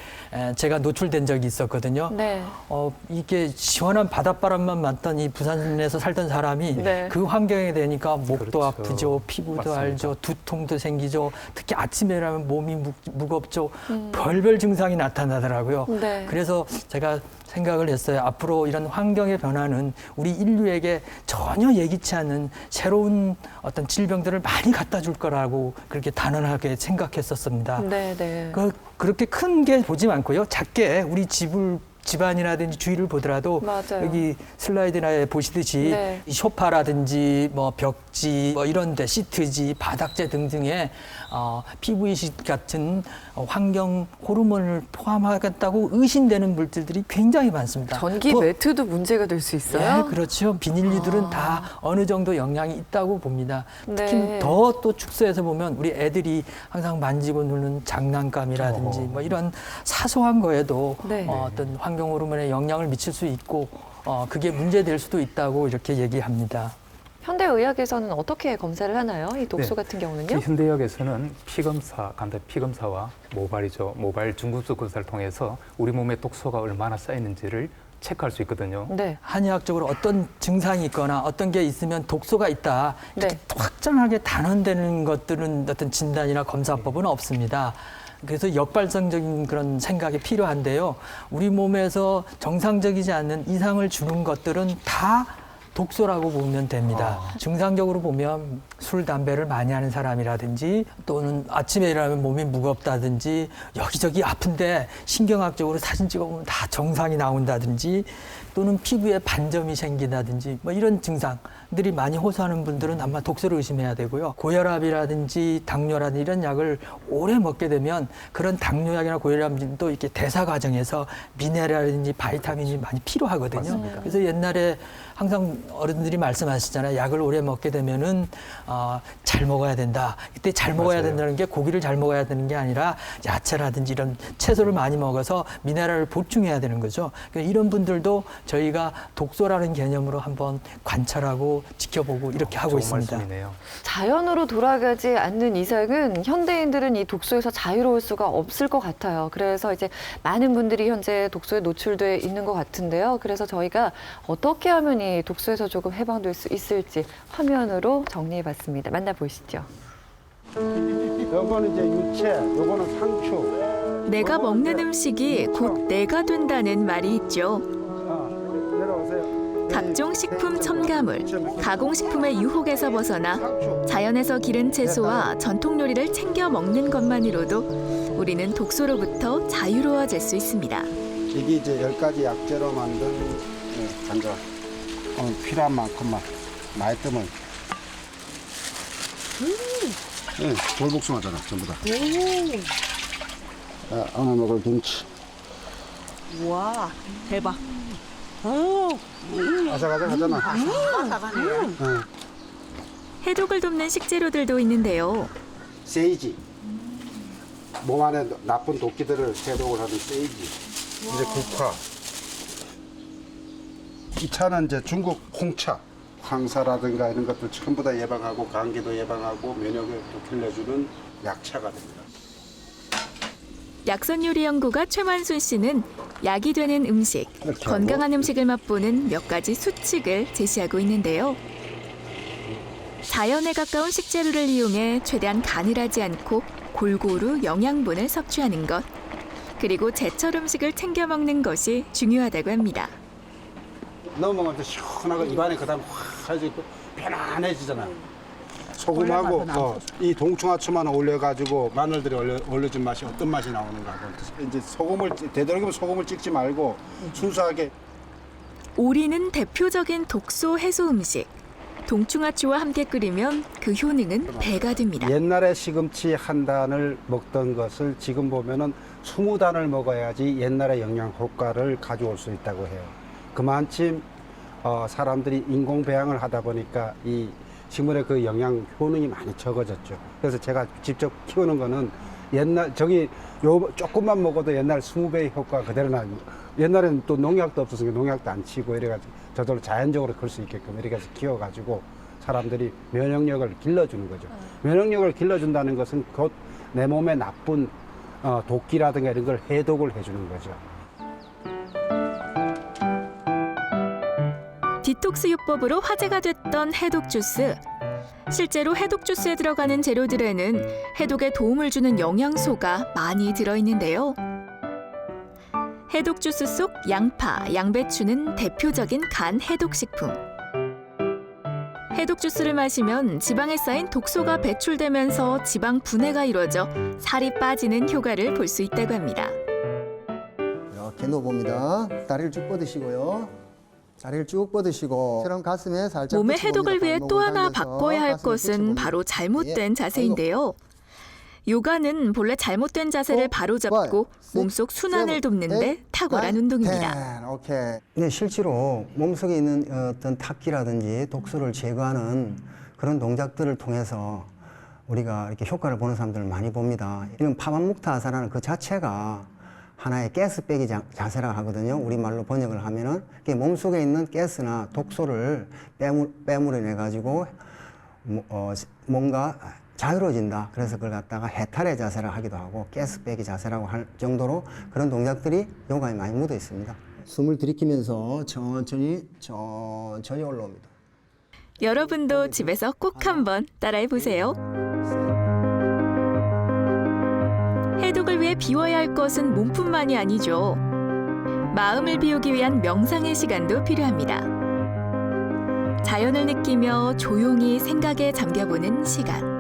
제가 노출된 적이 있었거든요. 이게 시원한 바닷바람만 맞던 이 부산에서 살던 사람이 그 환경에 되니까 목도 아프죠, 피부도 알죠, 두통도 생기죠. 특히 아침에 일어나면 몸이 무겁죠. 별별 증상이 나타나더라고요. 그래서 제가 생각을 했어요. 앞으로 이런 환경의 변화는 우리 인류에게 전혀 예기치 않은 새로운 어떤 질병들을 많이 갖다 줄 거라고 그렇게 단언하게 생각했었습니다. 그렇게 큰 게 보지 않고요. 작게 우리 집안이라든지 주위를 보더라도 여기 슬라이드나 보시듯이 이 소파라든지 뭐 벽 벽지, 뭐 이런데 시트지, 바닥재 등등의 피부 이식 같은 환경 호르몬을 포함하겠다고 의심되는 물질들이 굉장히 많습니다. 전기 매트도 문제가 될 수 있어요? 네, 그렇죠. 비닐류들은 다 어느 정도 영향이 있다고 봅니다. 특히 네. 더 또 축소해서 보면 우리 애들이 항상 만지고 누는 장난감이라든지 뭐 이런 사소한 거에도 네. 어떤 환경 호르몬에 영향을 미칠 수 있고 그게 문제될 수도 있다고 이렇게 얘기합니다. 현대의학에서는 어떻게 검사를 하나요? 이 독소 네. 같은 경우는요? 현대의학에서는 피검사, 간단 피검사와 모바일 중금속 검사를 통해서 우리 몸에 독소가 얼마나 쌓이는지를 체크할 수 있거든요. 네. 한의학적으로 어떤 증상이 있거나 어떤 게 있으면 독소가 있다 이렇게 확정하게 단언되는 것들은 어떤 진단이나 검사법은 없습니다. 그래서 역발상적인 그런 생각이 필요한데요. 우리 몸에서 정상적이지 않는 이상을 주는 것들은 다 독소라고 보면 됩니다. 증상적으로 보면 술, 담배를 많이 하는 사람이라든지 또는 아침에 일어나면 몸이 무겁다든지 여기저기 아픈데 신경학적으로 사진 찍어보면 다 정상이 나온다든지 또는 피부에 반점이 생긴다든지 뭐 이런 증상들이 많이 호소하는 분들은 아마 독소를 의심해야 되고요. 고혈압이라든지 당뇨라든지 이런 약을 오래 먹게 되면 그런 당뇨약이나 고혈압도 이렇게 대사 과정에서 미네랄이라든지 바이타민이 많이 필요하거든요. 맞습니다. 그래서 옛날에 항상 어른들이 말씀하시잖아요. 약을 오래 먹게 되면은 잘 먹어야 된다. 이때 잘 먹어야 맞아요. 된다는 게 고기를 잘 먹어야 되는 게 아니라 야채라든지 이런 채소를 많이 먹어서 미네랄을 보충해야 되는 거죠. 그러니까 이런 분들도 저희가 독소라는 개념으로 한번 관찰하고 지켜보고 이렇게 하고 좋은 있습니다. 말씀이네요. 자연으로 돌아가지 않는 이상은 현대인들은 이 독소에서 자유로울 수가 없을 것 같아요. 그래서 이제 많은 분들이 현재 독소에 노출돼 있는 것 같은데요. 그래서 저희가 어떻게 하면 이 독소에서 조금 해방될 수 있을지 화면으로 정리해봤습니다. 만나보시죠. 요거는 이제 유채, 요거는 상추. 내가 먹는 음식이 곧 내가 된다는 말이 있죠. 내려오세요. 각종 식품 첨가물, 가공식품의 유혹에서 벗어나 자연에서 기른 채소와 전통 요리를 챙겨 먹는 것만으로도 우리는 독소로부터 자유로워질 수 있습니다. 이게 이제 10가지 약재로 만든 간장. 필요한 만큼만 많이 뜨면. 돌복숭아잖아, 전부 다. 오늘 먹을 김치. 와, 대박. 아삭아삭하잖아. 해독을 돕는 식재료들도 있는데요. 세이지. 몸 안에 나쁜 도끼들을 해독을 하는 세이지. 이제 국화. 이 차는 이제 중국 홍차. 황사라든가 이런 것들 전부 다 예방하고 감기도 예방하고 면역력도 길러주는 약차가 됩니다. 약선요리연구가 최만순 씨는 약이 되는 음식, 건강한 음식을 맛보는 몇 가지 수칙을 제시하고 있는데요. 자연에 가까운 식재료를 이용해 최대한 가늘하지 않고 골고루 영양분을 섭취하는 것, 그리고 제철 음식을 챙겨 먹는 것이 중요하다고 합니다. 넘어가면 시원하고 입안에 그다음 확 해지고 편안해지잖아. 소금하고 이 동충하초만 올려가지고 마늘들이 올려준 맛이 어떤 맛이 나오는가. 이제 소금을 되도록이면 소금을 찍지 말고 순수하게. 오리는 대표적인 독소 해소 음식. 동충하초와 함께 끓이면 그 효능은 배가 됩니다. 옛날에 시금치 한 단을 먹던 것을 지금 보면은 20단을 먹어야지 옛날의 영양 효과를 가져올 수 있다고 해요. 그만큼 사람들이 인공 배양을 하다 보니까 이 식물의 그 영양 효능이 많이 적어졌죠. 그래서 제가 직접 키우는 거는 옛날 요 조금만 먹어도 옛날 20배의 효과 그대로 나고, 옛날에는 또 농약도 없었으니까 농약도 안 치고 이래가지고 저절로 자연적으로 클 수 있게끔 이렇게 해서 키워가지고 사람들이 면역력을 길러주는 거죠. 면역력을 길러준다는 것은 곧 내 몸에 나쁜 독기라든가 이런 걸 해독을 해주는 거죠. 디톡스 요법으로 화제가 됐던 해독 주스. 실제로 해독 주스에 들어가는 재료들에는 해독에 도움을 주는 영양소가 많이 들어있는데요. 해독 주스 속 양파, 양배추는 대표적인 간 해독식품. 해독 주스를 마시면 지방에 쌓인 독소가 배출되면서 지방 분해가 이루어져 살이 빠지는 효과를 볼 수 있다고 합니다. 이렇게 넣어봅니다. 다리를 쭉 뻗으시고요. 다리를 쭉 뻗으시고 처럼 가슴에 살짝 몸의 붙이고 해독을 옵니다. 위해 또 발목을 하나 당겨서 바꿔야 할 가슴을 것은 붙여봅니다. 바로 잘못된 예. 자세인데요. 요가는 본래 잘못된 자세를 바로잡고 몸속 순환을 돕는데 탁월한 운동입니다. 오케이. 네, 실제로 몸속에 있는 어떤 탁기라든지 독소를 제거하는 그런 동작들을 통해서 우리가 이렇게 효과를 보는 사람들을 많이 봅니다. 이런 파반묵타아사라는 그 자체가 하나의 가스 빼기 자세라고 하거든요. 우리말로 번역을 하면은 몸속에 있는 가스나 독소를 빼물어내 가지고 뭔가 자유로워진다. 그래서 그걸 갖다가 해탈의 자세라 하기도 하고 가스 빼기 자세라고 할 정도로 그런 동작들이 요가에 많이 묻어 있습니다. 숨을 들이키면서 천천히 올라옵니다. 여러분도 집에서 꼭 한번 따라해 보세요. 해독을 위해 비워야 할 것은 몸뿐만이 아니죠. 마음을 비우기 위한 명상의 시간도 필요합니다. 자연을 느끼며 조용히 생각에 잠겨보는 시간.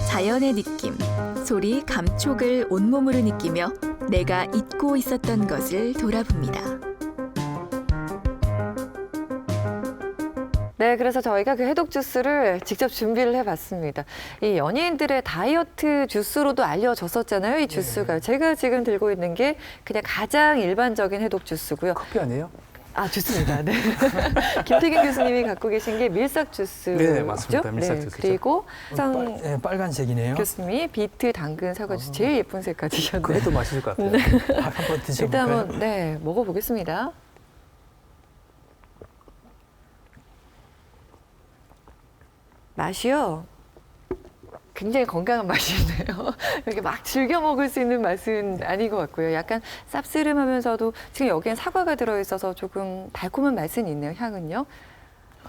자연의 느낌, 소리, 감촉을 온몸으로 느끼며 내가 잊고 있었던 것을 돌아봅니다. 네, 그래서 저희가 그 해독 주스를 직접 준비를 해봤습니다. 이 연예인들의 다이어트 주스로도 알려졌었잖아요, 이 주스가. 제가 지금 들고 있는 게 그냥 가장 일반적인 해독 주스고요. 커피 아니에요? 아, 좋습니다. 네. 김태균 교수님이 갖고 계신 게 밀싹 주스. 네, 맞습니다. 밀싹 주스죠. 그리고 빨간색이네요. 교수님이 비트, 당근, 사과 주스 제일 예쁜 색깔 드셨네요. 그것도 맛있을 것 같아요. 네. 한번 드셔볼까요? 일단 한번 먹어보겠습니다. 맛이요. 굉장히 건강한 맛이네요. 이렇게 막 즐겨 먹을 수 있는 맛은 아닌 것 같고요. 약간 쌉스름하면서도 지금 여기엔 사과가 들어있어서 조금 달콤한 맛은 있네요. 향은요.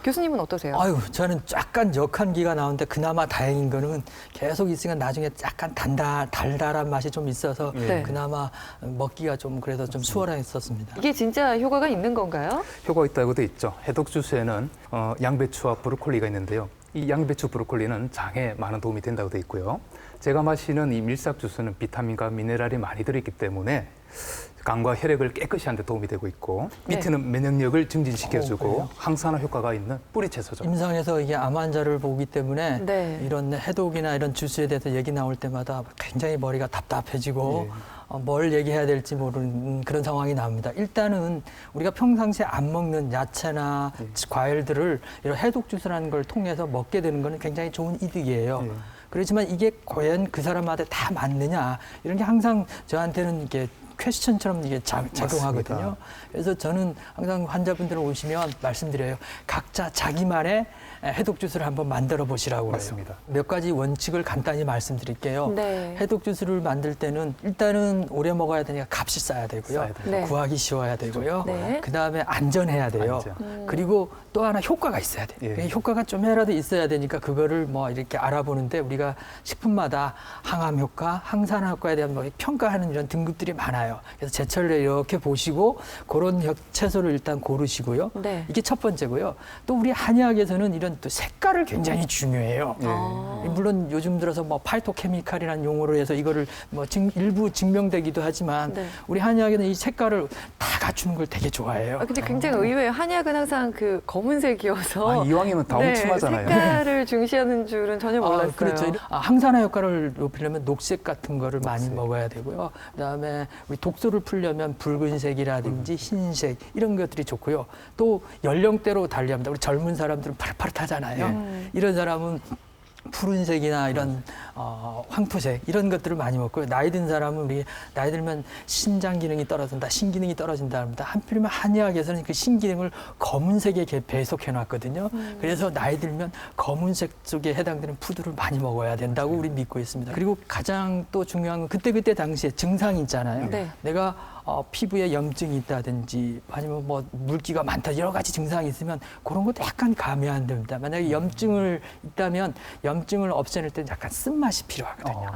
교수님은 어떠세요? 아유, 저는 약간 역한기가 나오는데 그나마 다행인 거는 계속 있으니까 나중에 약간 달달한 맛이 좀 있어서 네. 그나마 먹기가 좀 그래도 좀 수월했었습니다. 이게 진짜 효과가 있는 건가요? 효과가 있다고 돼 있죠. 해독 주스에는 양배추와 브로콜리가 있는데요. 이 양배추 브로콜리는 장에 많은 도움이 된다고 돼 있고요. 제가 마시는 이 밀싹 주스는 비타민과 미네랄이 많이 들어있기 때문에 간과 혈액을 깨끗이 하는 데 도움이 되고 있고 밑에는 면역력을 증진시켜주고 항산화 효과가 있는 뿌리 채소죠. 임상에서 이게 암 환자를 보기 때문에 네. 이런 해독이나 이런 주스에 대해서 얘기 나올 때마다 굉장히 머리가 답답해지고 뭘 얘기해야 될지 모르는 그런 상황이 나옵니다. 일단은 우리가 평상시에 안 먹는 야채나 과일들을 이런 해독 주스라는 걸 통해서 먹게 되는 거는 굉장히 좋은 이득이에요. 그렇지만 이게 과연 그 사람한테 다 맞느냐 이런 게 항상 저한테는 이게 퀘스천처럼 이게 작용하거든요. 맞습니다. 그래서 저는 항상 환자분들 오시면 말씀드려요. 각자 자기만의 해독 주스를 한번 만들어 보시라고 그래요. 맞습니다. 몇 가지 원칙을 간단히 말씀드릴게요. 네. 해독 주스를 만들 때는 일단은 오래 먹어야 되니까 값이 싸야 되고요. 네. 구하기 쉬워야 되고요. 네. 그다음에 안전해야 돼요. 그리고 또 하나 효과가 있어야 돼요. 효과가 좀이라도 있어야 되니까 그거를 뭐 이렇게 알아보는데 우리가 식품마다 항암 효과, 항산화 효과에 대한 뭐 평가하는 이런 등급들이 많아요. 그래서 제철에 이렇게 보시고 그런 채소를 일단 고르시고요. 네. 이게 첫 번째고요. 또 우리 한의학에서는 이런 또 색깔을 굉장히 중요해요. 물론 요즘 들어서 뭐 팔토케미칼이라는 용어로 해서 이거를 뭐 일부 증명되기도 하지만 네. 우리 한의학에는 이 색깔을 다 갖추는 걸 되게 좋아해요. 근데 굉장히 의외예요. 한의학은 항상 그 검은색이어서 이왕이면 다 훔침하잖아요. 색깔을 중시하는 줄은 전혀 몰랐어요. 그렇죠. 항산화 효과를 높이려면 녹색 같은 거를 많이 먹어야 되고요. 그다음에 우리 독소를 풀려면 붉은색이라든지 흰색 이런 것들이 좋고요. 또 연령대로 달리합니다. 우리 젊은 사람들은 파릇파릇하잖아요. 이런 사람은 푸른색이나 이런 황토색 이런 것들을 많이 먹고요. 나이 든 사람은 우리 나이 들면 신장 기능이 떨어진다, 신기능이 떨어진다 합니다. 한편이면 한의학에서는 그 신기능을 검은색에 배속해 놨거든요. 그래서 나이 들면 검은색 쪽에 해당되는 푸드를 많이 먹어야 된다고 우리 믿고 있습니다. 그리고 가장 또 중요한 건 그때 당시에 증상이 있잖아요. 네. 내가 피부에 염증이 있다든지 아니면 뭐 물기가 많다 여러 가지 증상이 있으면 그런 것도 약간 가면 안 됩니다. 만약에 염증을 있다면 염증을 없애낼 때는 약간 쓴맛이 필요하거든요.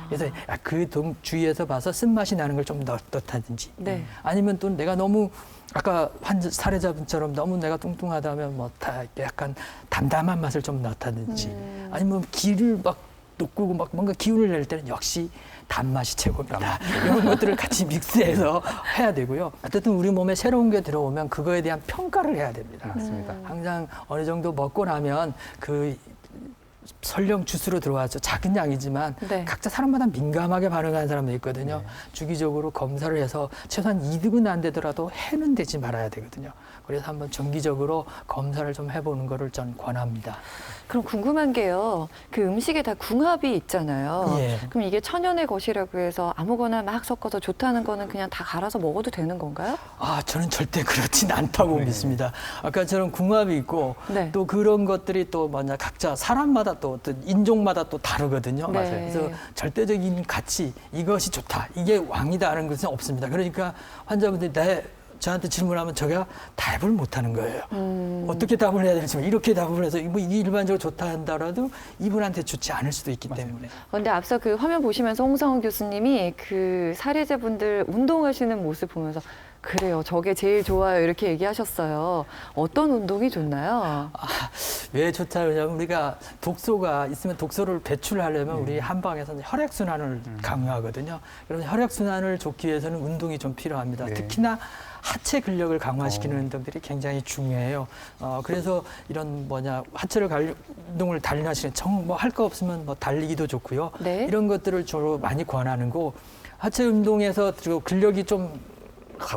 그래서 그 주위에서 봐서 쓴맛이 나는 걸 좀 넣다든지 네. 아니면 또 내가 너무 아까 사례자분처럼 너무 내가 뚱뚱하다 하면 뭐 다 약간 담담한 맛을 좀 넣다든지 아니면 기를 막 녹고 막 뭔가 기운을 낼 때는 역시 단맛이 최고입니다. 이런 것들을 같이 믹스해서 해야 되고요. 어쨌든 우리 몸에 새로운 게 들어오면 그거에 대한 평가를 해야 됩니다. 맞습니다. 항상 어느 정도 먹고 나면 그 설령 주스로 들어와서 작은 양이지만 네. 각자 사람마다 민감하게 반응하는 사람이 있거든요. 주기적으로 검사를 해서 최소한 이득은 안 되더라도 해는 되지 말아야 되거든요. 그래서 한번 정기적으로 검사를 좀 해보는 거를 전 권합니다. 그럼 궁금한 게요. 그 음식에 다 궁합이 있잖아요. 예. 그럼 이게 천연의 것이라고 해서 아무거나 막 섞어서 좋다는 거는 그냥 다 갈아서 먹어도 되는 건가요? 아, 저는 절대 그렇진 않다고 믿습니다. 아까처럼 궁합이 있고 네. 또 그런 것들이 또 뭐냐 각자 사람마다 또 어떤 인종마다 또 다르거든요. 네. 그래서 절대적인 가치 이것이 좋다 이게 왕이다 하는 것은 없습니다. 그러니까 환자분들이 저한테 질문하면 제가 답을 못하는 거예요. 어떻게 답을 해야 될지 이렇게 답을 해서 뭐 이게 일반적으로 좋다 한다라도 이분한테 좋지 않을 수도 있기 때문에. 근데 앞서 그 화면 보시면서 홍상훈 교수님이 그 사례자분들 운동하시는 모습 보면서 그래요, 저게 제일 좋아요 이렇게 얘기하셨어요. 어떤 운동이 좋나요? 왜 좋다 그러냐면 우리가 독소가 있으면 독소를 배출하려면 우리 한방에서는 혈액순환을 강요하거든요. 그래서 혈액순환을 좋기 위해서는 운동이 좀 필요합니다. 특히나 하체 근력을 강화시키는 운동들이 굉장히 중요해요. 그래서 이런 하체를 운동을 단련하시는 뭐 할 거 없으면 뭐 달리기도 좋고요. 네. 이런 것들을 주로 많이 권하는 거. 하체 운동에서 근력이 좀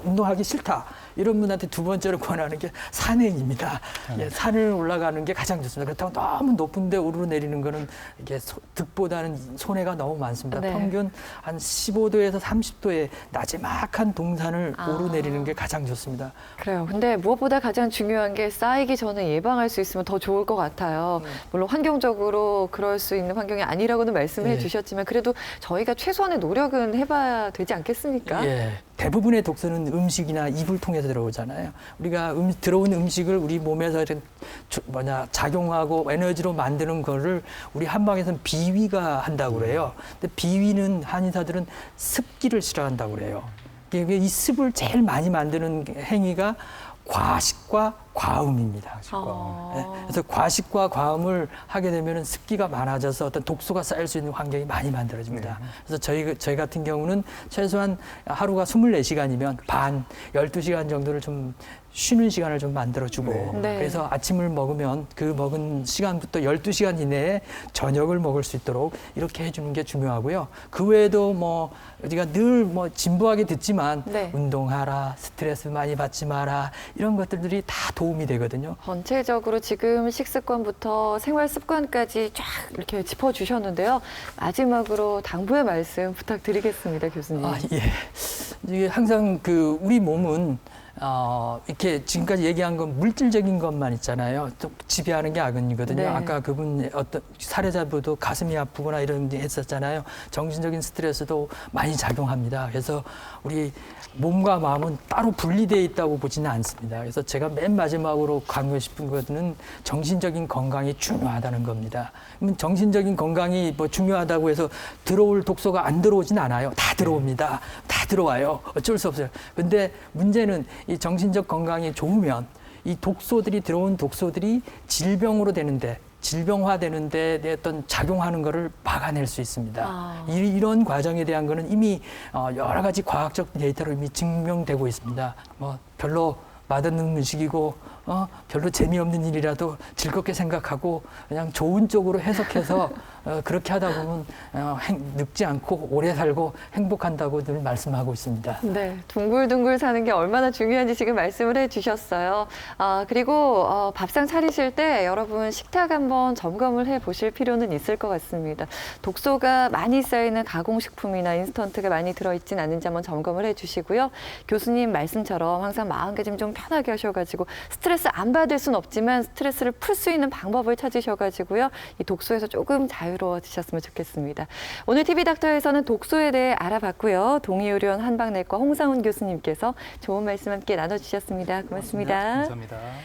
운동하기 싫다. 이런 분한테 두 번째로 권하는 게 산행입니다. 예, 산을 올라가는 게 가장 좋습니다. 그렇다고 너무 높은데 오르내리는 거는 이게 득보다는 손해가 너무 많습니다. 네. 평균 한 15도에서 30도의 나지막한 동산을 오르내리는 게 가장 좋습니다. 그래요. 근데 무엇보다 가장 중요한 게 쌓이기 전에 예방할 수 있으면 더 좋을 것 같아요. 물론 환경적으로 그럴 수 있는 환경이 아니라고는 말씀해 주셨지만 그래도 저희가 최소한의 노력은 해봐야 되지 않겠습니까? 예. 대부분의 독소는 음식이나 입을 통해서 들어오잖아요. 우리가 들어온 음식을 우리 몸에서 작용하고 에너지로 만드는 거를 우리 한방에서는 비위가 한다고 그래요. 근데 비위는 한의사들은 습기를 싫어한다고 그래요. 이 습을 제일 많이 만드는 행위가 과식과 과음입니다. 네. 그래서 과식과 과음을 하게 되면 습기가 많아져서 어떤 독소가 쌓일 수 있는 환경이 많이 만들어집니다. 그래서 저희 같은 경우는 최소한 하루가 24시간이면 반 12시간 정도를 좀 쉬는 시간을 좀 만들어주고 그래서 아침을 먹으면 그 먹은 시간부터 12시간 이내에 저녁을 먹을 수 있도록 이렇게 해주는 게 중요하고요. 그 외에도 뭐 우리가 늘 뭐 진부하게 듣지만 운동하라, 스트레스 많이 받지 마라 이런 것들이 다 도움이 되거든요. 전체적으로 지금 식습관부터 생활 습관까지 쫙 이렇게 짚어주셨는데요. 마지막으로 당부의 말씀 부탁드리겠습니다, 교수님. 예. 이게 항상 우리 몸은 이렇게 지금까지 얘기한 건 물질적인 것만 있잖아요. 또 지배하는 게 악은이거든요. 네. 아까 그분 어떤 사례자분도 가슴이 아프거나 이런 게 했었잖아요. 정신적인 스트레스도 많이 작용합니다. 그래서 우리 몸과 마음은 따로 분리되어 있다고 보지는 않습니다. 그래서 제가 맨 마지막으로 강조하고 싶은 것은 정신적인 건강이 중요하다는 겁니다. 그러면 정신적인 건강이 뭐 중요하다고 해서 들어올 독소가 안 들어오진 않아요. 다 들어옵니다. 다 들어와요. 어쩔 수 없어요. 근데 문제는 이 정신적 건강이 좋으면 이 독소들이 들어온 독소들이 질병으로 되는데 질병화되는데 어떤 작용하는 거를 막아낼 수 있습니다. 이런 과정에 대한 거는 이미 여러 가지 과학적 데이터로 이미 증명되고 있습니다. 뭐 별로 맛없는 음식이고 별로 재미없는 일이라도 즐겁게 생각하고 그냥 좋은 쪽으로 해석해서 그렇게 하다 보면 늙지 않고 오래 살고 행복한다고 늘 말씀하고 있습니다. 네, 둥글둥글 사는 게 얼마나 중요한지 지금 말씀을 해주셨어요. 그리고 밥상 차리실 때 여러분 식탁 한번 점검을 해보실 필요는 있을 것 같습니다. 독소가 많이 쌓이는 가공식품이나 인스턴트가 많이 들어있진 않은지 한번 점검을 해주시고요. 교수님 말씀처럼 항상 마음가짐 좀 편하게 하셔가지고 스트레스 안 받을 순 없지만 스트레스를 풀 수 있는 방법을 찾으셔가지고요. 이 독소에서 조금 자유로워지셨으면 좋겠습니다. 오늘 TV닥터에서는 독소에 대해 알아봤고요. 동의의료원 한방내과 홍상훈 교수님께서 좋은 말씀 함께 나눠주셨습니다. 고맙습니다. 감사합니다.